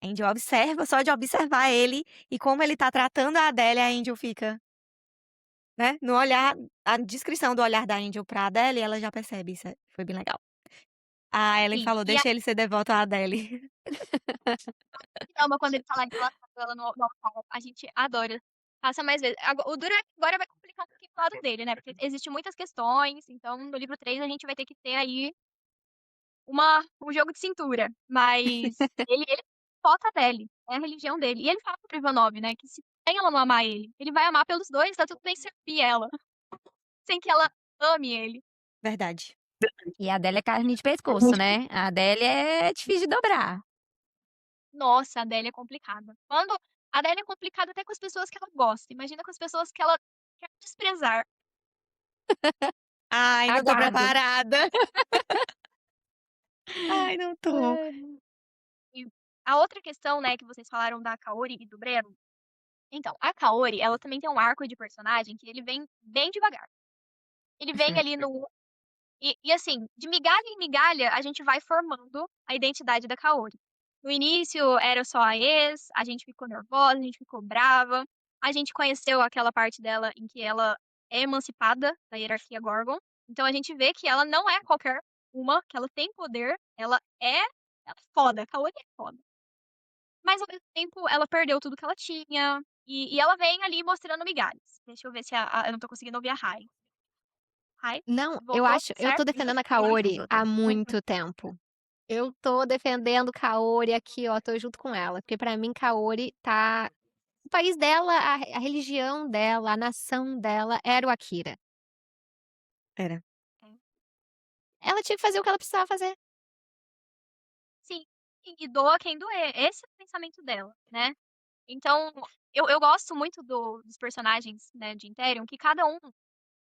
A Angel observa, só de observar ele e como ele tá tratando a Adele, a Angel fica, né, no olhar a descrição do olhar da Angel pra Adele, ela já percebe, isso foi bem legal. A Ellen Sim. falou: E a "Deixa ele ser devoto a Adele". gente ama quando ele fala em relação a ela no altar. A gente adora. Passa mais vezes. O Dura agora vai complicar um pouquinho o lado dele, né? Porque existem muitas questões. Então, no livro 3 a gente vai ter que ter aí um jogo de cintura. Mas ele foca dele. É a religião dele. E ele fala pro Ivanov, né? Que se ela não amar ele vai amar pelos dois, tá tudo bem servir ela. Sem que ela ame ele. Verdade. E a Adélia é carne de pescoço, né? A Adélia é difícil de dobrar. Nossa, a Adélia é complicada. A Adélia é complicada até com as pessoas que ela gosta. Imagina com as pessoas que ela quer desprezar. Ai, não tô Aguardo. preparada. Ai, não tô. E a outra questão, né, que vocês falaram da Kaori e do Breno. Então, a Kaori, ela também tem um arco de personagem que ele vem bem devagar. Ele vem Uhum. ali no. E assim, de migalha em migalha, a gente vai formando a identidade da Kaori. No início era só a ex, a gente ficou nervosa, a gente ficou brava. A gente conheceu aquela parte dela em que ela é emancipada da hierarquia Gorgon. Então a gente vê que ela não é qualquer uma, que ela tem poder, ela é foda, a Kaori é foda. Mas ao mesmo tempo ela perdeu tudo que ela tinha, e ela vem ali mostrando migalhas. Deixa eu ver se eu não tô conseguindo ouvir a Rai. Rai? Não, Voltou? eu tô Certo? defendendo a Voltou, Kaori voltou. há muito tempo. Eu tô defendendo Kaori aqui, ó, tô junto com ela, porque pra mim Kaori tá o país dela, a religião dela, a nação dela era o Akira. Era. Ela tinha que fazer o que ela precisava fazer. Sim, e doa quem doer. Esse é o pensamento dela, né? Então, eu gosto muito dos personagens, né, de Imperium, que cada um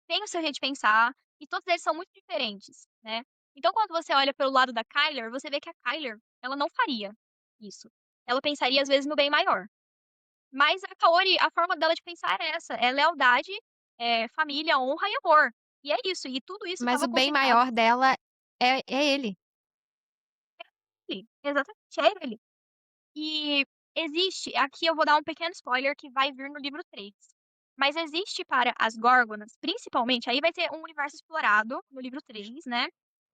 tem o seu jeito de pensar, e todos eles são muito diferentes, né? Então, quando você olha pelo lado da Kyler, você vê que a Kyler, ela não faria isso. Ela pensaria, às vezes, no bem maior. Mas a Kaori, a forma dela de pensar é essa, é lealdade, família, honra e amor. E é isso, e tudo isso Mas estava o bem concentrado maior dela é ele. nele. Exatamente, é ele. E existe, aqui eu vou dar um pequeno spoiler que vai vir no livro 3. Mas existe para as Górgonas, principalmente, aí vai ter um universo explorado no livro 3, né?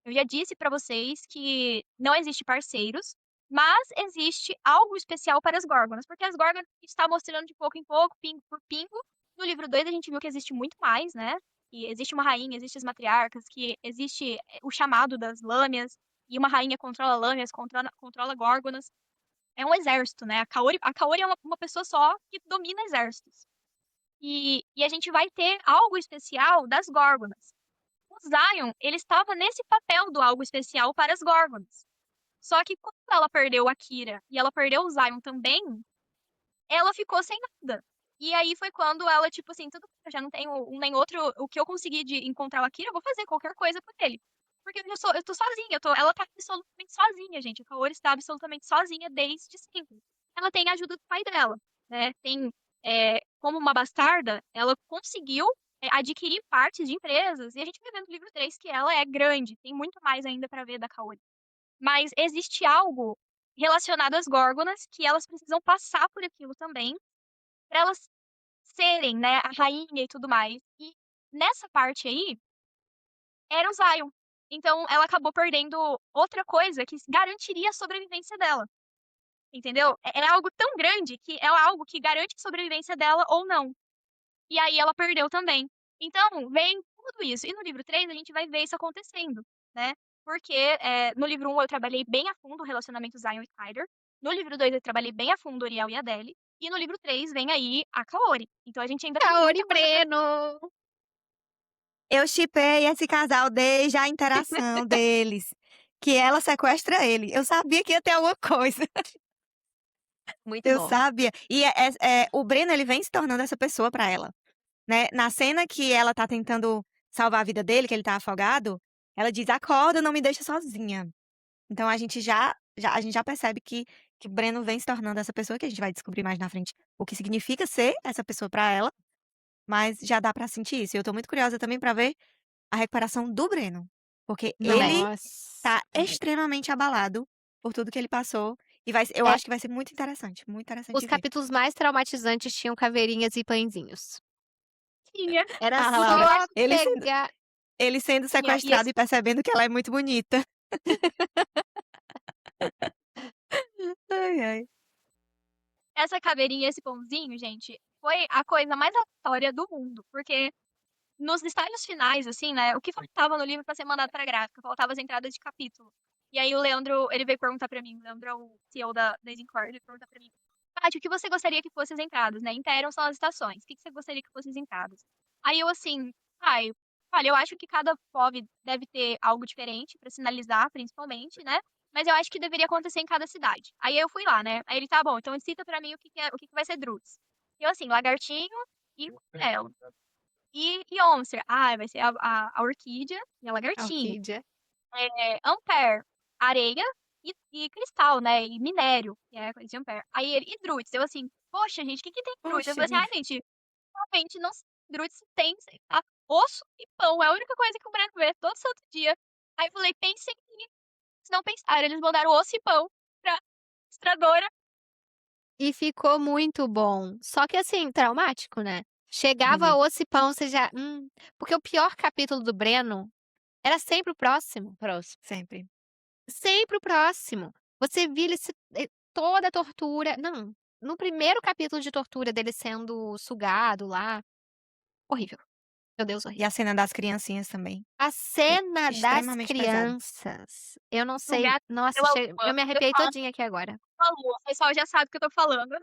Eu já disse pra vocês que não existe parceiros, mas existe algo especial para as Górgonas, porque as Górgonas está mostrando de pouco em pouco, pingo por pingo. No livro 2 a gente viu que existe muito mais, né? Que existe uma rainha, existem as matriarcas, que existe o chamado das lâmias, e uma rainha controla lâmias, controla Górgonas. É um exército, né? A Kaori é uma pessoa só que domina exércitos. E a gente vai ter algo especial das Górgonas. O Zion, ele estava nesse papel do algo especial para as Górgonas. Só que quando ela perdeu a Kira e ela perdeu o Zion também, ela ficou sem nada. E aí foi quando ela, tipo assim, tudo bem, eu já não tenho um nem outro, o que eu consegui de encontrar o Akira, eu vou fazer qualquer coisa por ele. Porque eu tô sozinha, ela tá absolutamente sozinha, gente. A Kaori está absolutamente sozinha desde sempre. Ela tem a ajuda do pai dela, né? Como uma bastarda, ela conseguiu adquirir partes de empresas, e a gente vai ver no livro 3 que ela é grande, tem muito mais ainda para ver da Kaori. Mas existe algo relacionado às Górgonas que elas precisam passar por aquilo também, para elas serem, né, a rainha e tudo mais. E nessa parte aí, era o Zion. Então ela acabou perdendo outra coisa que garantiria a sobrevivência dela. Entendeu? É algo tão grande que é algo que garante a sobrevivência dela ou não. E aí ela perdeu também. Então, vem tudo isso. E no livro 3 a gente vai ver isso acontecendo, né? Porque no livro 1 eu trabalhei bem a fundo o relacionamento Zion e Kyler. No livro 2 eu trabalhei bem a fundo Uriel e Adele. E no livro 3 vem aí a Kaori. Então a gente ainda tem Kaori e muita coisa pra... Breno. Eu shippei esse casal desde a interação deles. Que ela sequestra ele. Eu sabia que ia ter alguma coisa. Muito Eu bom. sabia. E o Breno, ele vem se tornando essa pessoa pra ela, né? Na cena que ela tá tentando salvar a vida dele, que ele tá afogado, ela diz: acorda, não me deixa sozinha. Então a gente já percebe que o Breno vem se tornando essa pessoa, que a gente vai descobrir mais na frente o que significa ser essa pessoa pra ela, mas já dá pra sentir isso. E eu tô muito curiosa também pra ver a recuperação do Breno, porque ele Nossa. tá extremamente abalado por tudo que ele passou e eu É. acho que vai ser muito interessante Os de ver. capítulos mais traumatizantes tinham caveirinhas e pãezinhos. Tinha. Era Ah, só Laura, ele sendo, pegar. ele sendo Tinha. E sequestrado e percebendo que ela é muito bonita. Ai, ai. essa caveirinha, esse pãozinho, gente, foi a coisa mais aleatória do mundo. Porque nos estágios finais, assim, né? O que faltava no livro pra ser mandado pra gráfica? Faltava as entradas de capítulo. E aí o Leandro, ele veio perguntar pra mim, o Leandro é o CEO da Zencore, ele pergunta pra mim: Paty, o que você gostaria que fossem as entradas, né? Interam são as estações. O que você gostaria que fossem as entradas? Aí eu assim, ai, olha, eu acho que cada POV deve ter algo diferente pra sinalizar, principalmente, né? Mas eu acho que deveria acontecer em cada cidade. Aí eu fui lá, né? Aí ele, tá bom, então cita pra mim o que vai ser Druids. E eu assim, lagartinho e cutelo. E Oncer, vai ser a orquídea e a lagartinha. Orquídea. Ampere, areia e cristal, né? E minério, que é a coisa de Ampere. Aí ele, e Druids? Eu assim, poxa, gente, o que tem Druids? Eu Poxa falei assim, gente, realmente não sei. Druids tem, sei lá, osso e pão. É a única coisa que o branco vê todo santo dia. Aí eu falei, pensem em eles não pensaram, eles mandaram osso e pão pra ilustradora. E ficou muito bom. Só que assim, traumático, né? Chegava Muito. osso e pão, você já. Porque o pior capítulo do Breno era sempre o próximo. Próximo. Sempre. Sempre o próximo. Você via toda a tortura. Não. No primeiro capítulo de tortura dele sendo sugado lá. Horrível. Meu Deus, E horrível. a cena das criancinhas também. A cena das Extremamente pesado. crianças. Eu não O sei. gato Nossa, pela eu lua. me arrepiei todinha aqui agora. O pessoal já sabe o que eu tô falando.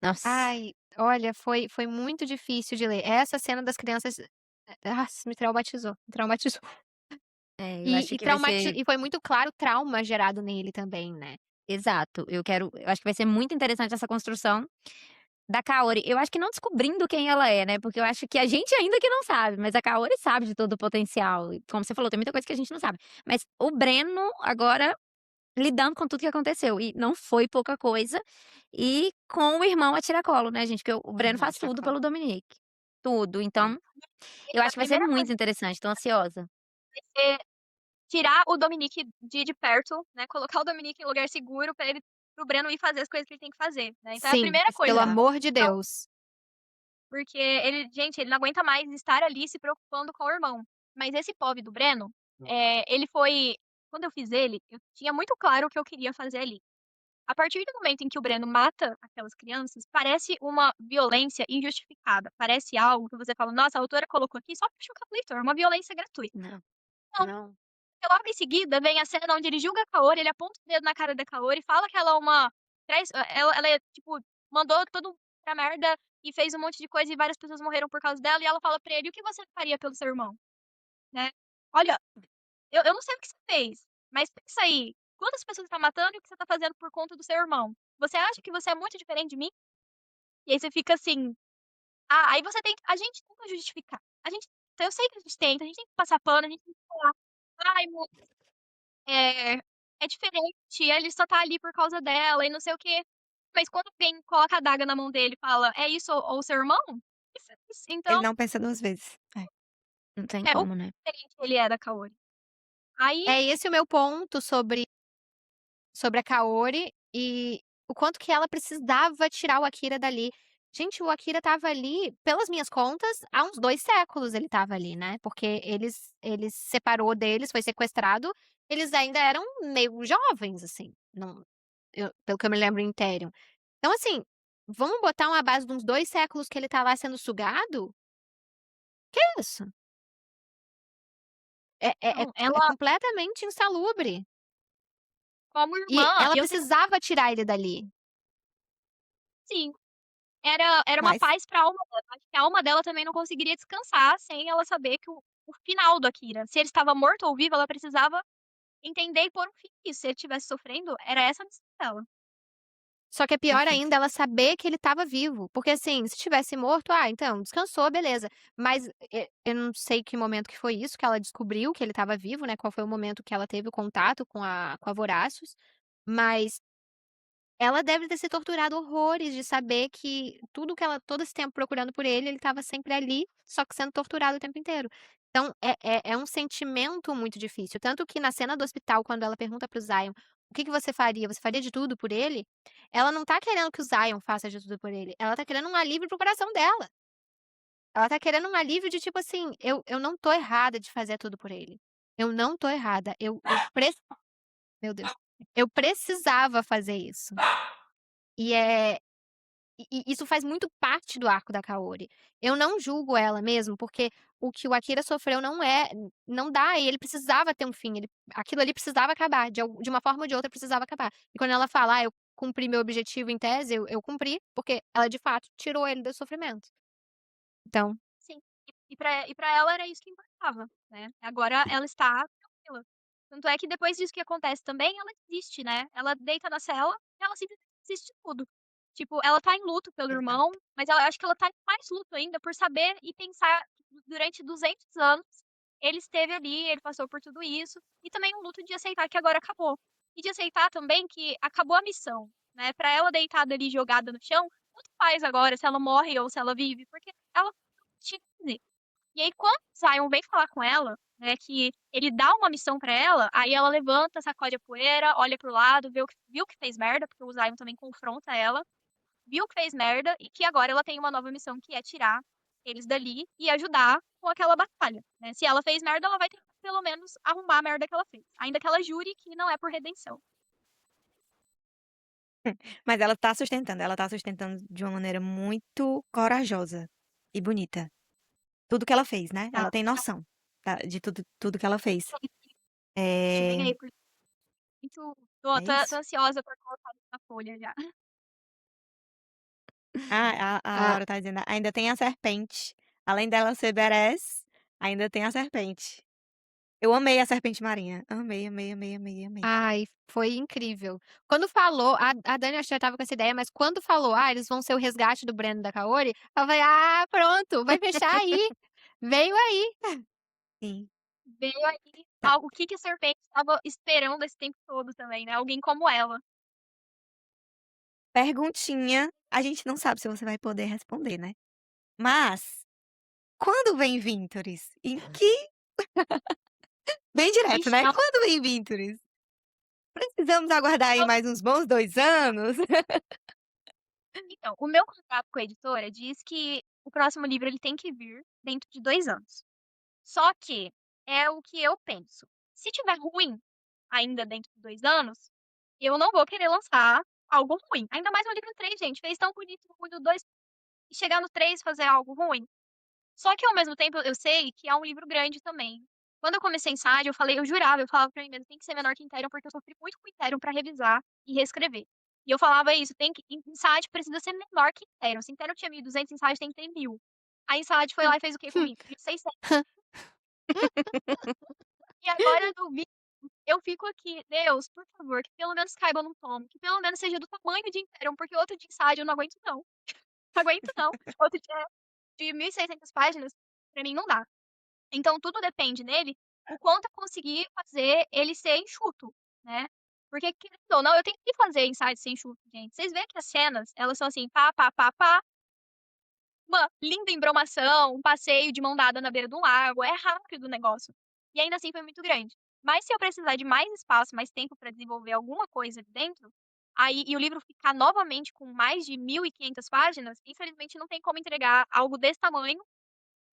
Nossa. Ai, olha, foi muito difícil de ler. Essa cena das crianças, me traumatizou, me traumatizou. Eu acho que vai ser E foi muito claro o trauma gerado nele também, né. exato. Eu acho que vai ser muito interessante essa construção da Kaori. Eu acho que não descobrindo quem ela é, né, porque eu acho que a gente ainda que não sabe, mas a Kaori sabe de todo o potencial. E como você falou, tem muita coisa que a gente não sabe. Mas o Breno agora lidando com tudo que aconteceu. E não foi pouca coisa. E com o irmão a tiracolo, né, gente? Porque o Breno Irmão a faz tudo tiracolo. pelo Dominique. Tudo. Então, eu A acho que vai ser primeira coisa muito interessante. Tô ansiosa. vai ser tirar o Dominique de perto, né? Colocar o Dominique em lugar seguro pra ele, pro Breno ir fazer as coisas que ele tem que fazer, né? Então é a Sim, primeira coisa. pelo Exato. amor de Então, Deus. porque ele, gente, ele não aguenta mais estar ali se preocupando com o irmão. Mas esse POV do Breno, ele foi. Quando eu fiz ele, eu tinha muito claro o que eu queria fazer ali. A partir do momento em que o Breno mata aquelas crianças, parece uma violência injustificada. Parece algo que você fala, nossa, a autora colocou aqui só pra chocar o leitor, uma violência gratuita. Não, Não, não. porque logo em seguida vem a cena onde ele julga a Kaori, ele aponta o dedo na cara da Kaori e fala que ela é uma. Ela é, tipo, mandou todo mundo pra merda e fez um monte de coisa e várias pessoas morreram por causa dela. E ela fala pra ele: o que você faria pelo seu irmão? Né? Olha, eu não sei o que você fez, mas pensa aí. Quantas pessoas você tá matando e o que você tá fazendo por conta do seu irmão? Você acha que você é muito diferente de mim? E aí você fica assim. Ah, aí você tem. A gente tenta justificar. A gente. Eu sei que a gente tem que passar pano, a gente tem que falar. Ai, é, é diferente, ele só tá ali por causa dela e não sei o quê. Mas quando alguém coloca a adaga na mão dele e fala, é isso ou seu irmão? Ele Então, não pensa 2 vezes. É. Não tem o como, quão né? diferente ele é da Kaori. Aí, É esse o meu ponto sobre a Kaori e o quanto que ela precisava tirar o Akira dali. Gente, o Akira estava ali, pelas minhas contas, há uns 2 séculos ele estava ali, né? Porque eles separou deles, foi sequestrado, eles ainda eram meio jovens, assim, não, pelo que eu me lembro em Therion. Então, assim, vamos botar uma base de uns 2 séculos que ele tá lá sendo sugado? Que isso? não, É ela, completamente insalubre. como E irmã, ela eu tenho, precisava tirar ele dali. sim, era uma Mas paz pra alma dela. Acho que a alma dela também não conseguiria descansar sem ela saber que o final do Akira, se ele estava morto ou vivo, ela precisava entender e pôr um fim nisso. Se ele estivesse sofrendo, era essa a missão dela. Só que é pior perfeito. ainda ela saber que ele estava vivo. Porque, assim, se tivesse morto, então, descansou, beleza. Mas eu não sei que momento que foi isso, que ela descobriu que ele estava vivo, né? Qual foi o momento que ela teve o contato com a Voracious. Mas ela deve ter se torturado horrores de saber que tudo que ela, todo esse tempo procurando por ele estava sempre ali, só que sendo torturado o tempo inteiro. Então, é um sentimento muito difícil. Tanto que na cena do hospital, quando ela pergunta pro Zion, o que que você faria? Você faria de tudo por ele? Ela não tá querendo que o Zion faça de tudo por ele. Ela tá querendo um alívio pro coração dela. Ela tá querendo um alívio de tipo assim, eu não tô errada de fazer tudo por ele. Eu não tô errada. Meu Deus. Eu precisava fazer isso. E é e isso faz muito parte do arco da Kaori. Eu não julgo ela mesmo, porque o que o Akira sofreu não dá, e ele precisava ter um fim, aquilo ali precisava acabar, de uma forma ou de outra precisava acabar. E quando ela fala, eu cumpri meu objetivo em tese, eu cumpri, porque ela de fato tirou ele do sofrimento. Então, Sim. E pra ela era isso que importava, né? Agora ela está tranquila. Tanto é que depois disso que acontece também, ela desiste, né? Ela deita na cela e ela simplesmente desiste de tudo. Tipo, ela tá em luto pelo irmão, Exato. mas ela acho que ela tá em mais luto ainda por saber e pensar que durante 200 anos ele esteve ali, ele passou por tudo isso, e também um luto de aceitar que agora acabou. E de aceitar também que acabou a missão, né? Pra ela deitada ali jogada no chão, tanto faz agora se ela morre ou se ela vive, porque ela tinha que fazer. E aí, quando o Zion vem falar com ela, né, que ele dá uma missão pra ela, aí ela levanta, sacode a poeira, olha pro lado, viu que fez merda, porque o Zion também confronta ela, viu que fez merda e que agora ela tem uma nova missão que é tirar eles dali e ajudar com aquela batalha, né? Se ela fez merda, ela vai ter que pelo menos arrumar a merda que ela fez, ainda que ela jure que não é por redenção. Mas ela tá sustentando de uma maneira muito corajosa e bonita. Tudo que ela fez, né? Tá? Ela tem noção de tudo que ela fez. Deixa bem É, aí, porque muito... Tô, é tô isso. ansiosa por colocar na folha já. A a, Laura tá dizendo, ainda tem a serpente. Além dela ser badass, ainda tem a serpente. Eu amei a serpente marinha. Amei, amei, amei, amei, amei. ai, foi incrível. Quando falou, a Dani acho que já tava com essa ideia, mas quando falou, eles vão ser o resgate do Breno e da Kaori, eu falei, pronto, vai fechar aí. Veio aí. Sim. veio aí Tá. o que a serpente estava esperando esse tempo todo também, né? Alguém como ela. Perguntinha, a gente não sabe se você vai poder responder, né. Mas, quando vem Ventures? Em que bem direto, Vixe, né. Quando vem Ventures? Precisamos aguardar aí então, mais uns bons 2 anos? então, o meu contrato com a editora diz que o próximo livro ele tem que vir dentro de 2 anos. Só que é o que eu penso. Se tiver ruim ainda dentro de 2 anos, eu não vou querer lançar algo ruim. Ainda mais no livro 3, gente. Fez tão bonito no 2 e chegar no 3 fazer algo ruim. Só que ao mesmo tempo eu sei que é um livro grande também. Quando eu comecei Inside, eu jurava, eu falava pra mim mesma, tem que ser menor que Imperium, porque eu sofri muito com Imperium pra revisar e reescrever. E eu falava isso, tem que, Inside precisa ser menor que Imperium. Se Imperium tinha 1.200, Inside tem que ter 1.000. A Inside foi lá e fez o quê comigo? 1.600. E agora no vídeo, eu fico aqui, Deus, por favor, que pelo menos caiba num tomo, que pelo menos seja do tamanho de Imperium, porque outro de Inside eu não aguento não. Não aguento não. Outro de 1.600 páginas, pra mim não dá. Então tudo depende nele, o quanto eu conseguir fazer ele ser enxuto, né. Porque querendo ou não, eu tenho que fazer ensaio ser enxuto, gente. Vocês veem que as cenas, elas são assim, pá, pá, pá, pá, uma linda embromação, um passeio de mão dada na beira do lago, é rápido o negócio. E ainda assim foi muito grande. Mas se eu precisar de mais espaço, mais tempo para desenvolver alguma coisa ali dentro, aí e o livro ficar novamente com mais de 1.500 páginas, infelizmente não tem como entregar algo desse tamanho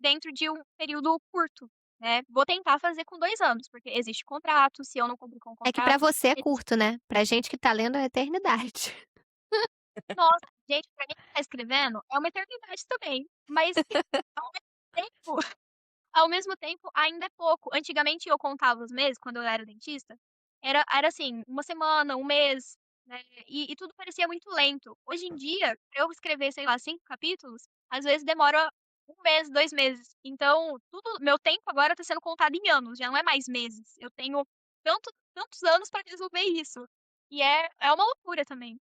dentro de um período curto, né. Vou tentar fazer com 2 anos, porque existe contrato, se eu não cumprir com o É que pra contrato, você é eles curto, né, pra gente que tá lendo é eternidade. nossa, gente, pra quem tá escrevendo, é uma eternidade também, mas ao mesmo tempo ao mesmo tempo ainda é pouco. Antigamente eu contava os meses, quando eu era dentista, era assim, 1 semana, 1 mês, né, e tudo parecia muito lento. Hoje em dia, pra eu escrever, sei lá, 5 capítulos, às vezes demora 1 mês, 2 meses. Então, tudo meu tempo agora tá sendo contado em anos, já não é mais meses. Eu tenho tantos anos pra resolver isso. E é uma loucura também.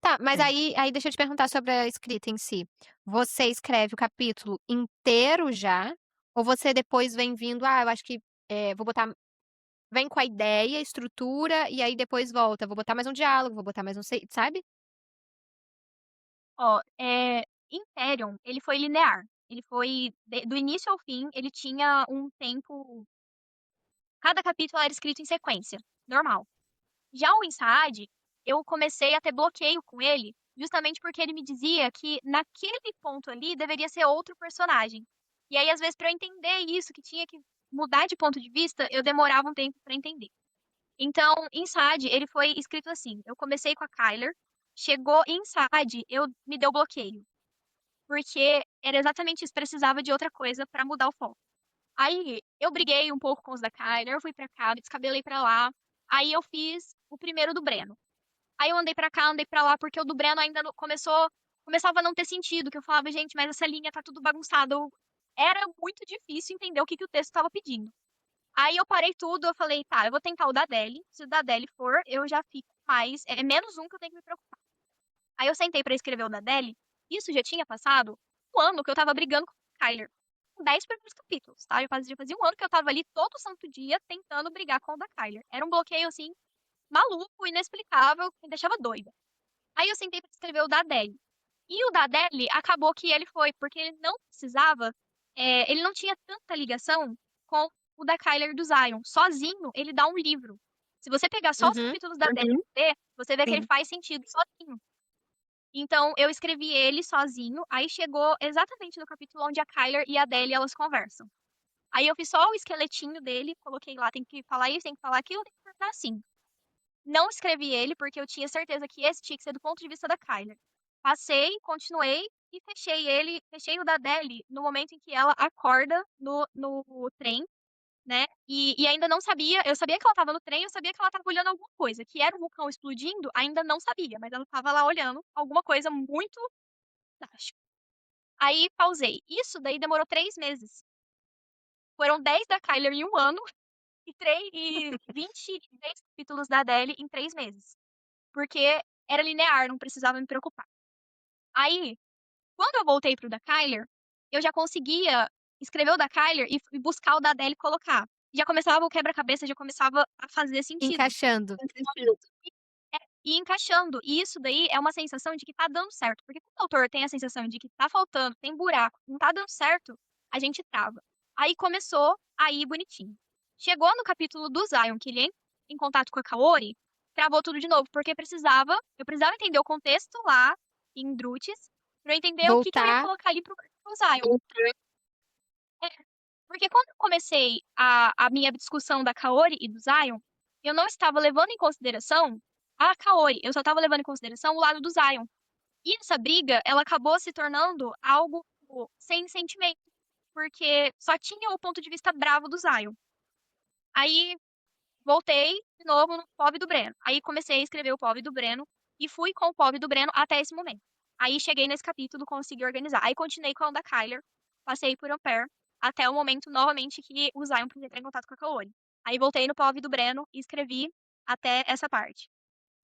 Tá, mas É. aí deixa eu te perguntar sobre a escrita em si. Você escreve o capítulo inteiro já, ou você depois vem vindo: "Ah, eu acho que, vou botar", vem com a ideia, estrutura, e aí depois volta: "Vou botar mais um diálogo, vou botar mais não sei", sabe? Ó, Imperium, ele foi linear. Ele foi do início ao fim, ele tinha um tempo. Cada capítulo era escrito em sequência, normal. Já o Inside, eu comecei a ter bloqueio com ele, justamente porque ele me dizia que naquele ponto ali deveria ser outro personagem. E aí, às vezes, para eu entender isso, que tinha que mudar de ponto de vista, eu demorava um tempo para entender. Então, Inside, ele foi escrito assim: eu comecei com a Kyler, chegou Inside, eu me deu bloqueio, porque era exatamente isso, precisava de outra coisa para mudar o foco. Aí eu briguei um pouco com os da Kyler, eu fui pra cá, descabelei pra lá. Aí eu fiz o primeiro do Breno. Aí eu andei pra cá, andei pra lá, porque o do Breno ainda começava a não ter sentido, que eu falava, gente, mas essa linha tá tudo bagunçado. Era muito difícil entender o que o texto estava pedindo. Aí eu parei tudo, eu falei, tá, eu vou tentar o da Deli. Se o da Deli for, eu já fico mais. É menos um que eu tenho que me preocupar. Aí eu sentei pra escrever o da Deli. Isso já tinha passado um ano que eu tava brigando com o Kyler. 10 primeiros capítulos, tá? Já fazia um ano que eu tava ali todo santo dia tentando brigar com o da Kyler. Era um bloqueio, assim, maluco, inexplicável, que me deixava doida. Aí eu sentei pra escrever o da Adele. E o da Adele acabou que ele foi, porque ele não precisava, ele não tinha tanta ligação com o da Kyler e do Zion. Sozinho, ele dá um livro. Se você pegar só os Uhum. capítulos da Adele e ler, você vê que ele Sim. faz sentido sozinho. Então, eu escrevi ele sozinho, aí chegou exatamente no capítulo onde a Kyler e a Adele, elas conversam. Aí eu fiz só o esqueletinho dele, coloquei lá, tem que falar isso, tem que falar aquilo, tem que cortar assim. Não escrevi ele, porque eu tinha certeza que esse tinha que ser do ponto de vista da Kyler. Passei, continuei e fechei o da Adele no momento em que ela acorda no trem, né? E ainda não sabia, eu sabia que ela estava no trem, eu sabia que ela estava olhando alguma coisa, que era o vulcão explodindo, ainda não sabia, mas ela estava lá olhando alguma coisa muito fantástica. Aí pausei. Isso daí demorou 3 meses. Foram 10 da Kyler em um ano e 23 capítulos da Adele em 3 meses. Porque era linear, não precisava me preocupar. Aí, quando eu voltei pro da Kyler, eu já conseguia escrever o da Kyler e buscar o da Adele e colocar. Já começava o quebra-cabeça, já começava a fazer sentido. Encaixando. E encaixando. E isso daí é uma sensação de que tá dando certo. Porque quando o autor tem a sensação de que tá faltando, tem buraco, não tá dando certo, a gente trava. Aí começou a ir bonitinho. Chegou no capítulo do Zion, que ele entra em contato com a Kaori, travou tudo de novo, porque eu precisava entender o contexto lá em Drutis, pra eu entender o que eu ia Voltar. colocar ali pro Zion. É, porque quando eu comecei a minha discussão da Kaori e do Zion, eu não estava levando em consideração a Kaori, eu só estava levando em consideração o lado do Zion. E essa briga, ela acabou se tornando algo sem sentimento, porque só tinha o ponto de vista bravo do Zion. Aí voltei de novo no POV do Breno. Aí comecei a escrever o POV do Breno e fui com o POV do Breno até esse momento. Aí cheguei nesse capítulo, consegui organizar. Aí continuei com o da Kyler, passei por Ampere, até o momento novamente que o Zion podia entrar em contato com a Kaori. Aí voltei no POV do Breno e escrevi até essa parte.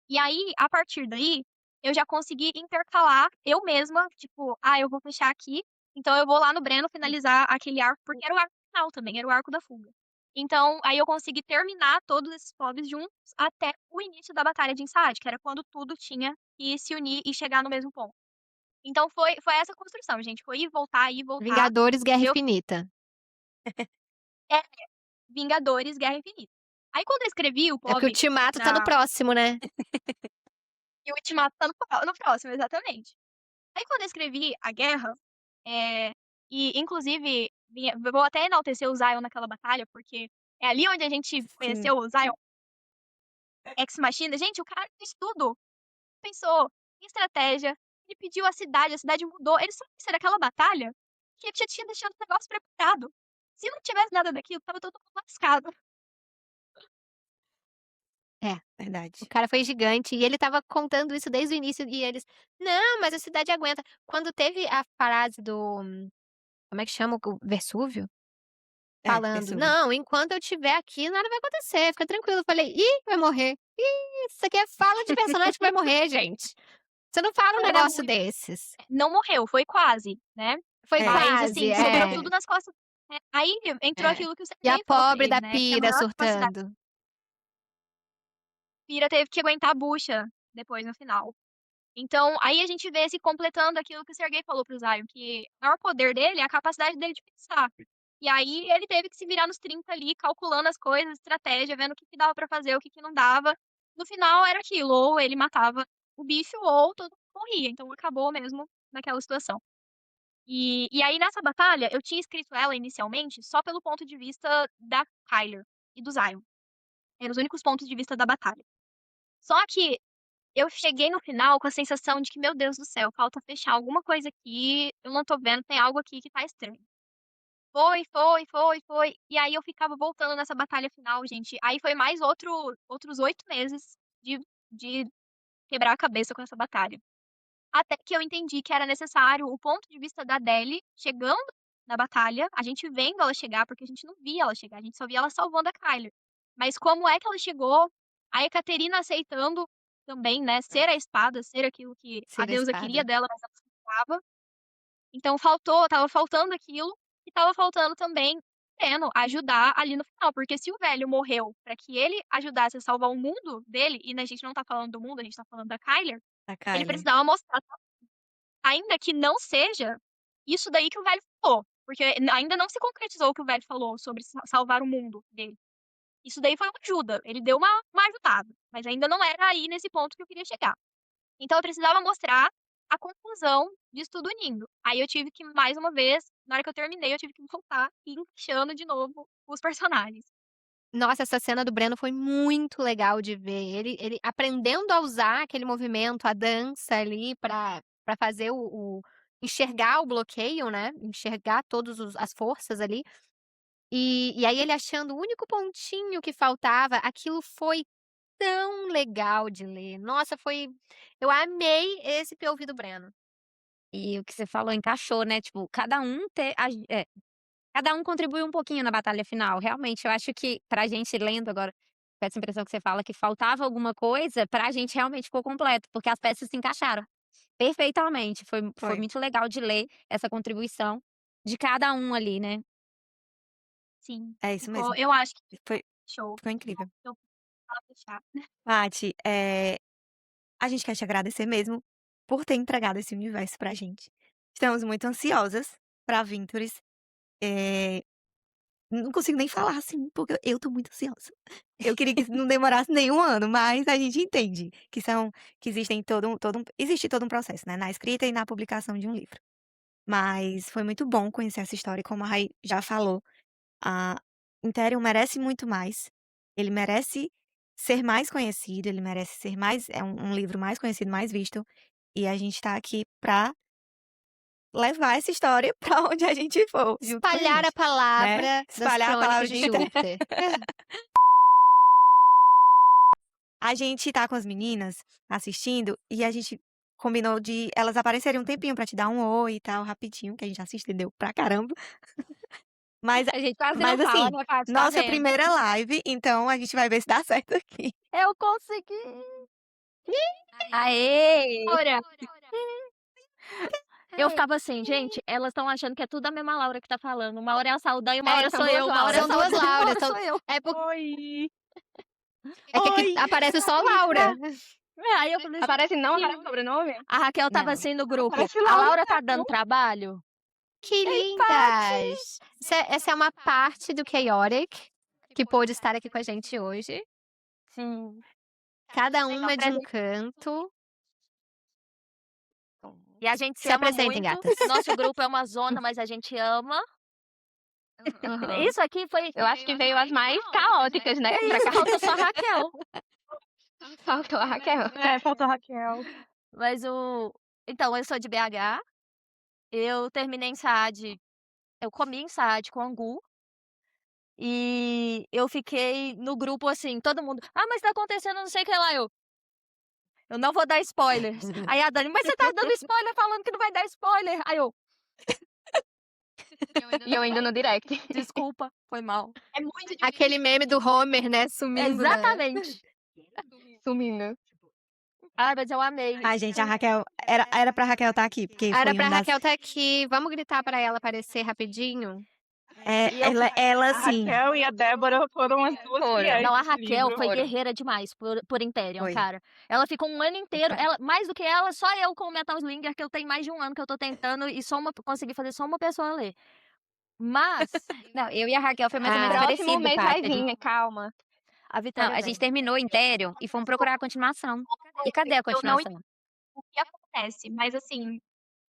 E aí, a partir daí, eu já consegui intercalar eu mesma, tipo, eu vou fechar aqui, então eu vou lá no Breno finalizar aquele arco, porque era o arco final também, era o arco da fuga. Então, aí eu consegui terminar todos esses povos juntos até o início da Batalha de Insaad, que era quando tudo tinha que se unir e chegar no mesmo ponto. Então foi essa construção, gente. Foi ir voltar, ir voltar. Vingadores, Guerra Eu Infinita. é Vingadores, Guerra Infinita. Aí quando eu escrevi o É porque o POV Ultimato tá no próximo, né? e o Ultimato tá no próximo, exatamente. Aí quando eu escrevi a guerra, e inclusive, eu vou até enaltecer o Zion naquela batalha, porque é ali onde a gente Sim. conheceu o Zion Ex Machina. Gente, o cara fez tudo. Pensou em estratégia, ele pediu a cidade mudou. Ele só fez aquela batalha que ele já tinha deixado o negócio preparado. Se não tivesse nada daquilo, tava todo mundo lascado. O Verdade. cara foi gigante e ele estava contando isso desde o início e eles: "Não, mas a cidade aguenta". Quando teve a frase do como é que chama o Versúvio? É, Falando: Vesúvio. "Não, enquanto eu estiver aqui nada vai acontecer, fica tranquilo". Eu falei: "Ih, vai morrer. Ih, isso aqui é fala de personagem que vai morrer, gente. Você não fala um Era negócio muito. desses". Não morreu, foi quase, né? Foi É. Mas, quase, assim, sobrou é. tudo nas costas. Aí entrou É. aquilo que o E a Sergei falou pra pobre ele, da né? Que a Pira maior capacidade. surtando. Pira teve que aguentar a bucha depois no final. Então, aí a gente vê se completando aquilo que o Sergei falou pro Zion, que o maior poder dele é a capacidade dele de pensar. E aí ele teve que se virar nos 30 ali, calculando as coisas, estratégia, vendo o que dava pra fazer, o que não dava. No final era aquilo, ou ele matava o bicho, ou todo mundo morria. Então acabou mesmo naquela situação. E aí nessa batalha, eu tinha escrito ela inicialmente só pelo ponto de vista da Kyler e do Zion. Eram os únicos pontos de vista da batalha. Só que eu cheguei no final com a sensação de que, meu Deus do céu, falta fechar alguma coisa aqui, eu não tô vendo, tem algo aqui que tá estranho. Foi. E aí eu ficava voltando nessa batalha final, gente. Aí foi mais outros 8 meses de quebrar a cabeça com essa batalha. Até que eu entendi que era necessário o ponto de vista da Adele chegando na batalha, a gente vendo ela chegar, porque a gente não via ela chegar, a gente só via ela salvando a Kyler. Mas como é que ela chegou? A Ekaterina aceitando também, né, ser a espada, ser aquilo que a Ser a deusa queria espada. dela, mas ela não estava. Então tava faltando aquilo, e tava faltando também Breno ajudar ali no final, porque se o velho morreu pra que ele ajudasse a salvar o mundo dele, e a gente não tá falando do mundo, a gente tá falando da Kyler, A ele Kylie. precisava mostrar, ainda que não seja isso daí que o velho falou, porque ainda não se concretizou o que o velho falou sobre salvar o mundo dele. Isso daí foi uma ajuda, ele deu uma ajudada, mas ainda não era aí nesse ponto que eu queria chegar. Então eu precisava mostrar a conclusão disso tudo unindo. Aí eu tive que, mais uma vez, na hora que eu terminei, eu tive que voltar e ir encaixando de novo os personagens. Nossa, essa cena do Breno foi muito legal de ver. Ele aprendendo a usar aquele movimento, a dança ali pra fazer enxergar o bloqueio, né, enxergar todos os as forças ali. E aí ele achando o único pontinho que faltava, aquilo foi tão legal de ler. Nossa, eu amei esse POV do Breno. E o que você falou encaixou, né, tipo, cada um contribuiu um pouquinho na batalha final. Realmente, eu acho que pra gente lendo agora, com essa impressão que você fala que faltava alguma coisa, pra gente realmente ficou completo, porque as peças se encaixaram perfeitamente. Foi Foi. muito legal de ler essa contribuição. de cada um ali, né? Sim. É isso mesmo. Eu acho que Foi, show. ficou incrível. Eu vou fechar. Paty, a gente quer te agradecer mesmo por ter entregado esse universo pra gente. Estamos muito ansiosas pra Ventures. É, não consigo nem falar assim, porque eu tô muito ansiosa. Eu queria que não demorasse nenhum ano, mas a gente entende que existe todo um processo, né, na escrita e na publicação de um livro. Mas foi muito bom conhecer essa história, e como a Rai já falou, a Imperium merece muito mais. Ele merece ser mais conhecido, ele merece ser mais, um livro mais conhecido, mais visto. E a gente tá aqui pra levar essa história pra onde a gente for, junto com a Espalhar a gente, né? palavra das Espalhar a palavra crônicas de de Imperium. Júpiter. A gente tá com as meninas assistindo e a gente combinou de elas aparecerem um tempinho pra te dar um oi e tal, rapidinho, que a gente já se estendeu pra caramba. Mas, A gente quase mas não fala, assim, né, Paty? Tá nossa vendo? primeira live, então a gente vai ver se dá certo aqui. Eu consegui! Aê! Ora, Eu ficava assim, gente, elas estão achando que é tudo a mesma Laura que tá falando. Uma hora é a Saldanha, uma É, hora são sou duas eu, uma hora é Lauras. São duas Saldanha, uma Lauras, hora são- sou eu. É, porque Oi! é que aqui Oi! aparece só Laura. Aí eu falei assim, Aparece não sim. o sobrenome? A Raquel tava Não. assim no grupo. Parece A Laura, Laura tá dando trabalho? Que lindas! Essa é uma parte do Chaotic que pôde estar aqui com a gente hoje. Sim. Cada uma de um canto. E a gente se Se ama apresentem, muito. gatas. Nosso grupo é uma zona, mas a gente ama. Uhum. Isso aqui foi... Eu acho que veio as mais caóticas, né? É pra isso, cá. falta só a Raquel. Faltou a Raquel. É, faltou a Raquel. Mas Então, eu sou de BH. Eu terminei em Saad. Eu comi em Saad com angu. E eu fiquei no grupo assim, todo mundo. Ah, mas tá acontecendo não sei o que lá. Eu não vou dar spoilers. Aí a Dani, mas você tá dando spoiler falando que não vai dar spoiler. Aí eu, E eu ainda no direct. desculpa, foi mal. é muito difícil. Aquele meme do Homer, né? Sumindo. né? Exatamente. Sumindo. Ai, mas eu amei. Ai, gente, a Raquel. Era pra Raquel estar aqui, porque Era foi pra uma das. Raquel estar aqui. Vamos gritar pra ela aparecer rapidinho? E eu Ela A assim. Raquel e a Débora foram as duas fiéis Não, a desse Raquel livro. foi guerreira demais por Imperium, Foi. cara. Ela ficou um ano inteiro, mais do que ela, só eu com o Metal Slinger, que eu tenho mais de um ano que eu tô tentando e consegui fazer só uma pessoa ler. Mas Não, eu e a Raquel foi mais ou menos Ah. parecido, Próximo mês Paty. vai vir, calma. a Vitória Não, a vem. gente terminou Império e fomos procurar a continuação. E cadê a Eu não continuação? o que acontece, mas assim,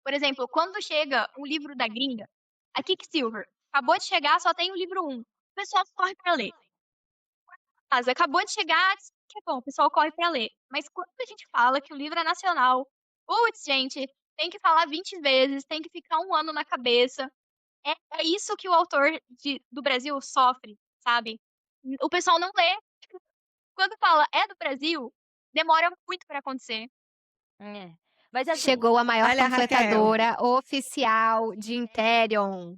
por exemplo, quando chega um livro da gringa, a Kicksilver acabou de chegar, só tem o livro 1. O pessoal corre pra ler. Mas acabou de chegar, que é bom, o pessoal corre pra ler. Mas quando a gente fala que o livro é nacional, putz, gente, tem que falar 20 vezes, tem que ficar um ano na cabeça. É isso que o autor do Brasil sofre, sabe? O pessoal não lê. Tipo, quando fala é do Brasil, demora muito pra acontecer. É. Mas assim, Chegou a maior Olha a Raquel. panfletadora oficial de Imperium.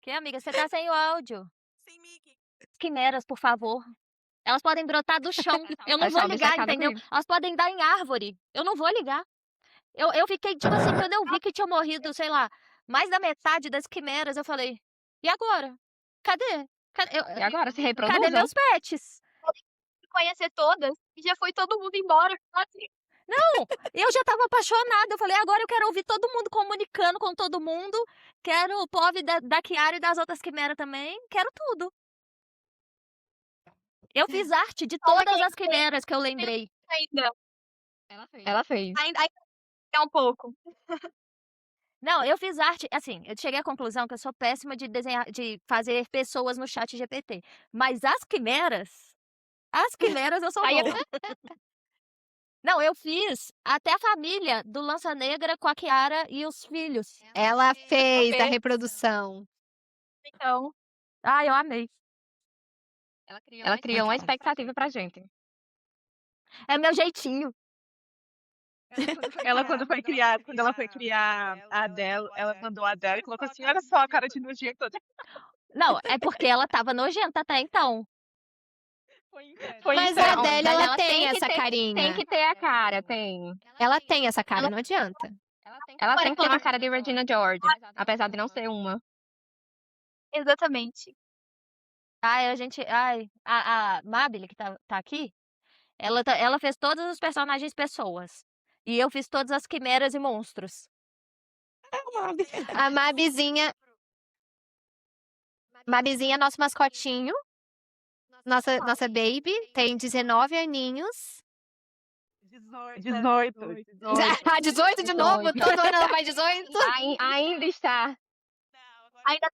que amiga, você tá sem o áudio. Quimeras, por favor. Elas podem brotar do chão. Eu não Tá vou só ligar, obcecada entendeu? comigo. Elas podem dar em árvore. Eu não vou ligar. Eu fiquei, tipo assim, quando eu vi que tinha morrido, sei lá, mais da metade das quimeras, eu falei, e agora? Cadê? E agora, se Cadê reproduzam? meus pets? Conhecer todas e já foi todo mundo embora. Assim, Eu já tava apaixonada. Eu falei, agora eu quero ouvir todo mundo comunicando com todo mundo. Quero o POV da Kiara e das outras quimeras também. Quero tudo. Eu fiz arte de Fala todas quem as quimeras que eu lembrei. ainda. Ela fez. Ainda um pouco. Não, eu fiz arte, assim, eu cheguei à conclusão que eu sou péssima de desenhar, de fazer pessoas no chat GPT. Mas as quimeras eu sou Aí é boa. Não, eu fiz até a família do Lança Negra com a Kiara e os filhos. Ela fez a fez. reprodução. então. Ah, eu amei. Ela criou uma expectativa pra gente. É meu jeitinho. Ela, quando ela foi criar a Adele, ela mandou a Adele e colocou assim, olha só a cara de nojento. Não, é porque ela tava nojenta até então. Foi Mas então. a Adele, Mas ela ela tem tem que essa ter- carinha. Tem que ter a cara, tem. Ela tem essa cara, não adianta. Ela tem que ter uma Quando- cara de Regina George, apesar de não ser uma. Exatamente. Ai, a Mabile, que tá aqui, ela fez todos os personagens pessoas. E eu fiz todas as quimeras e monstros. A Mabizinha é nosso mascotinho. Nossa baby tem 19 aninhos. 18. 18 de novo? Todo ano ela faz 18? Ainda está. Ainda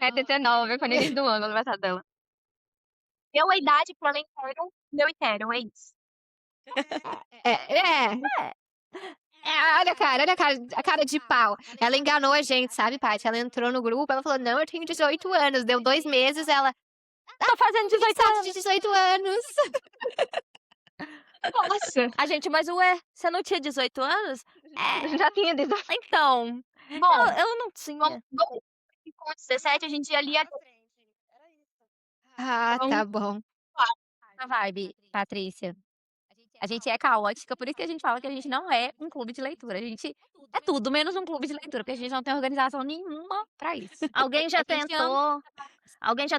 É 19, foi no início do ano, o aniversário dela. deu a idade pro ela Ethereum, meu Ethereum, é isso. Olha a cara de pau. Ela enganou a gente, sabe, Paty? Ela entrou no grupo, ela falou, não, eu tenho 18 anos. Deu 2 meses, ela... Tá fazendo 18 Status anos. de 18 anos. Nossa. A gente, mas ué, você não tinha 18 anos? Já tinha 18. Então, Bom, eu não tinha. vamos com 17, a gente já lia. Ah, tá bom. A vibe, Patrícia. A gente é caótica, por isso que a gente fala que a gente não é um clube de leitura. A gente é tudo menos um clube de leitura, porque a gente não tem organização nenhuma pra isso. Alguém já A gente ama.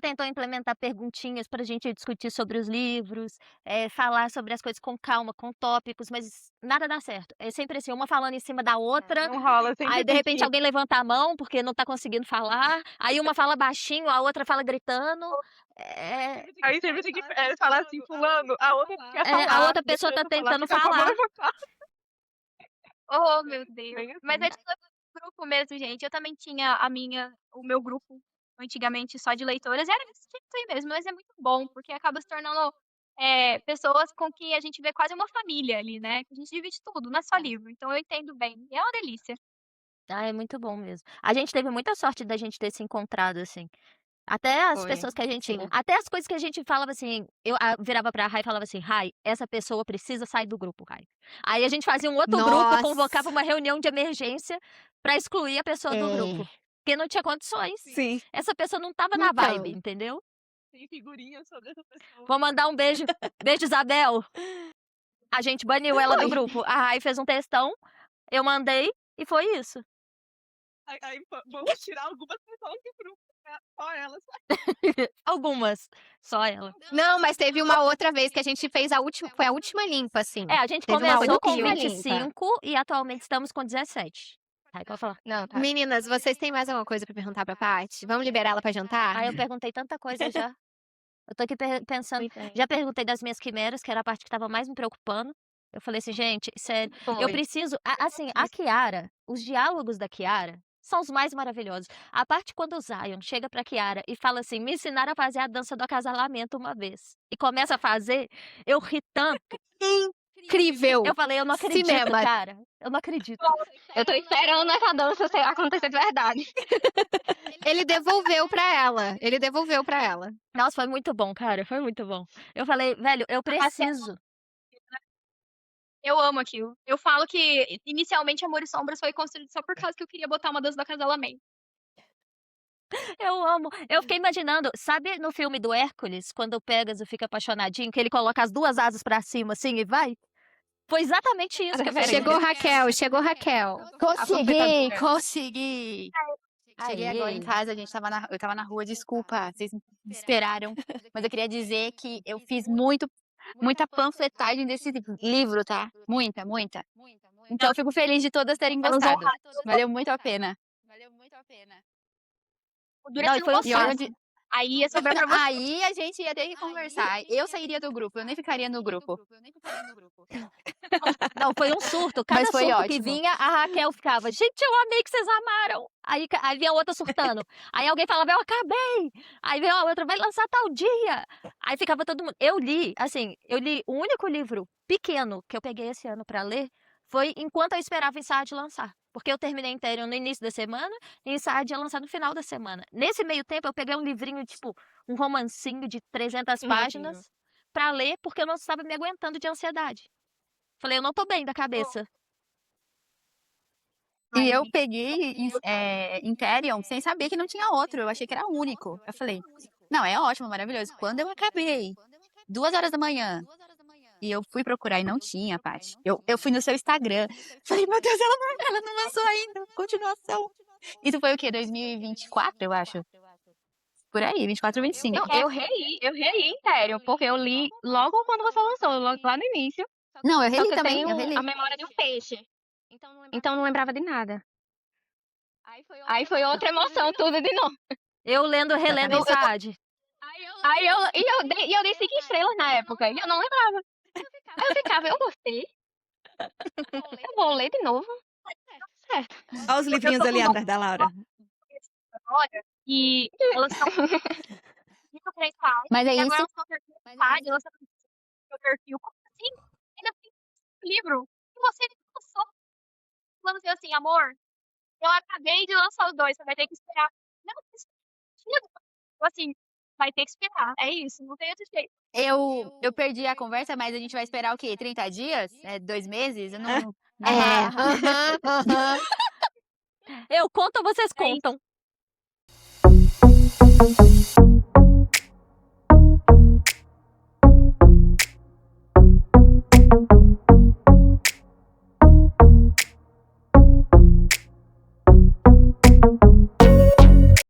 tentou implementar perguntinhas pra gente discutir sobre os livros, falar sobre as coisas com calma, com tópicos, mas nada dá certo. É sempre assim, uma falando em cima da outra, Não rola, sempre aí de tem repente que- alguém levanta a mão porque não tá conseguindo falar, aí uma fala baixinho, a outra fala gritando. Aí sempre tem que falar assim, fulano, a outra quer A falar. outra pessoa tá deixa eu falar, tentando fica com a mão falar. levantada. Oh, meu Deus. Bem assim. Mas é de todo grupo mesmo, gente. Eu também tinha o meu grupo antigamente só de leitoras. Era desse jeito aí mesmo, mas é muito bom, porque acaba se tornando pessoas com que a gente vê quase uma família ali, né? A gente divide tudo, não é só livro. Então eu entendo bem. E é uma delícia. É muito bom mesmo. A gente teve muita sorte da gente ter se encontrado, assim. Até as Foi, pessoas que a gente. sim. Até as coisas que a gente falava assim. Eu virava pra Rai e falava assim: Rai, essa pessoa precisa sair do grupo, Rai. Aí a gente fazia um outro grupo, Nossa. convocava uma reunião de emergência pra excluir a pessoa do É. grupo. Porque não tinha condições. Sim. Essa pessoa não tava na Então. vibe, entendeu? Tem figurinha sobre essa pessoa. Vou mandar um beijo. Beijo, Isabel. A gente baniu ela do grupo. A Rai fez um textão, eu mandei e foi isso. Aí vamos tirar algumas pessoas do grupo. Só elas. Algumas. Só ela. Não, mas teve uma outra vez que a gente fez foi a última limpa, assim. A gente Teve uma começou com última 25 e atualmente estamos com 17. Aí pode falar. Não, tá. Meninas, vocês têm mais alguma coisa pra perguntar pra Paty? Vamos liberar ela pra jantar? Aí eu perguntei tanta coisa já. Eu tô aqui pensando. Pois é. Já perguntei das minhas quimeras, que era a parte que tava mais me preocupando. Eu falei assim, gente, sério, eu Foi. preciso. Assim, a Kiara, os diálogos da Kiara são os mais maravilhosos. A parte quando o Zion chega pra Kiara e fala assim: me ensinaram a fazer a dança do acasalamento uma vez. E começa a fazer, eu ri tanto. Incrível! Eu falei, eu não acredito, Cinema. cara. Eu não acredito. Eu tô esperando essa dança acontecer de verdade. Ele devolveu pra ela. Ele devolveu pra ela. Nossa, foi muito bom, cara. Foi muito bom. Eu falei, velho, eu preciso. Eu amo aquilo. Eu falo que inicialmente Amor e Sombras foi construído só por causa que eu queria botar uma dança do acasalamento. Eu amo. Eu fiquei imaginando, sabe no filme do Hércules, quando o Pégaso fica apaixonadinho, que ele coloca as duas asas pra cima assim e vai? Foi exatamente isso que eu falei. Chegou Raquel. Consegui! Cheguei agora em Aê. casa, eu tava na rua, desculpa, vocês me esperaram, mas eu queria dizer que eu fiz muita panfletagem desse livro, tá? Muita. Então eu fico feliz de todas terem Vamos gostado. honrar. Valeu muito a pena. O Durante Não, e foi um não gostasse. onde- Aí ia sobrar pra você. Aí a gente ia ter que conversar. Eu sairia do grupo, eu nem ficaria no grupo. Não, foi um surto. Cada Mas foi surto que ótimo. vinha, a Raquel ficava, gente, eu amei que vocês amaram. Aí vinha outra surtando. Aí alguém falava, eu acabei. Aí veio a outra, vai lançar tal dia. Aí ficava todo mundo. Eu li o único livro pequeno que eu peguei esse ano pra ler foi enquanto eu esperava Inside lançar. Porque eu terminei inteiro no início da semana e Inside ia lançar no final da semana. Nesse meio tempo, eu peguei um livrinho, tipo, um romancinho de 300 páginas pra ler, porque eu não estava me aguentando de ansiedade. Falei, eu não tô bem da cabeça. E eu peguei Interion sem saber que não tinha outro. Eu achei que era único. Eu falei, não, é ótimo, maravilhoso. Quando eu acabei, 2 horas da manhã, E eu fui procurar e não tinha, Paty. Eu fui no seu Instagram. Falei, meu Deus, ela não lançou ainda. Continuação. Isso foi o quê? 2024, eu acho? Por aí, 24 ou 25. Não, eu reli inteiro, porque eu li logo quando você lançou, logo lá no início. Não, eu Só reli que eu também, tenho eu reli. a memória de um peixe. Então não lembrava de nada. Aí foi outra emoção, tudo de novo. Eu lendo, relendo em Saad. E eu dei 5 estrelas na época, e eu não lembrava. Aí eu ficava, eu gostei. Eu vou ler de novo. Certo. Olha os livrinhos ali atrás da Laura. Olha, e elas são 3 páginas. Mas é E agora isso. elas estão terminando páginas, elas estão no meu perfil. Como assim? Ainda tem um livro que você lançou. Falando assim, amor, eu acabei de lançar os 2, você vai ter que esperar. Não, assim, vai ter que esperar. É isso, não tem outro jeito. Eu perdi a conversa, mas a gente vai esperar o quê? 30 dias? 2 meses? Eu não. Aham. Eu conto ou vocês É isso. contam?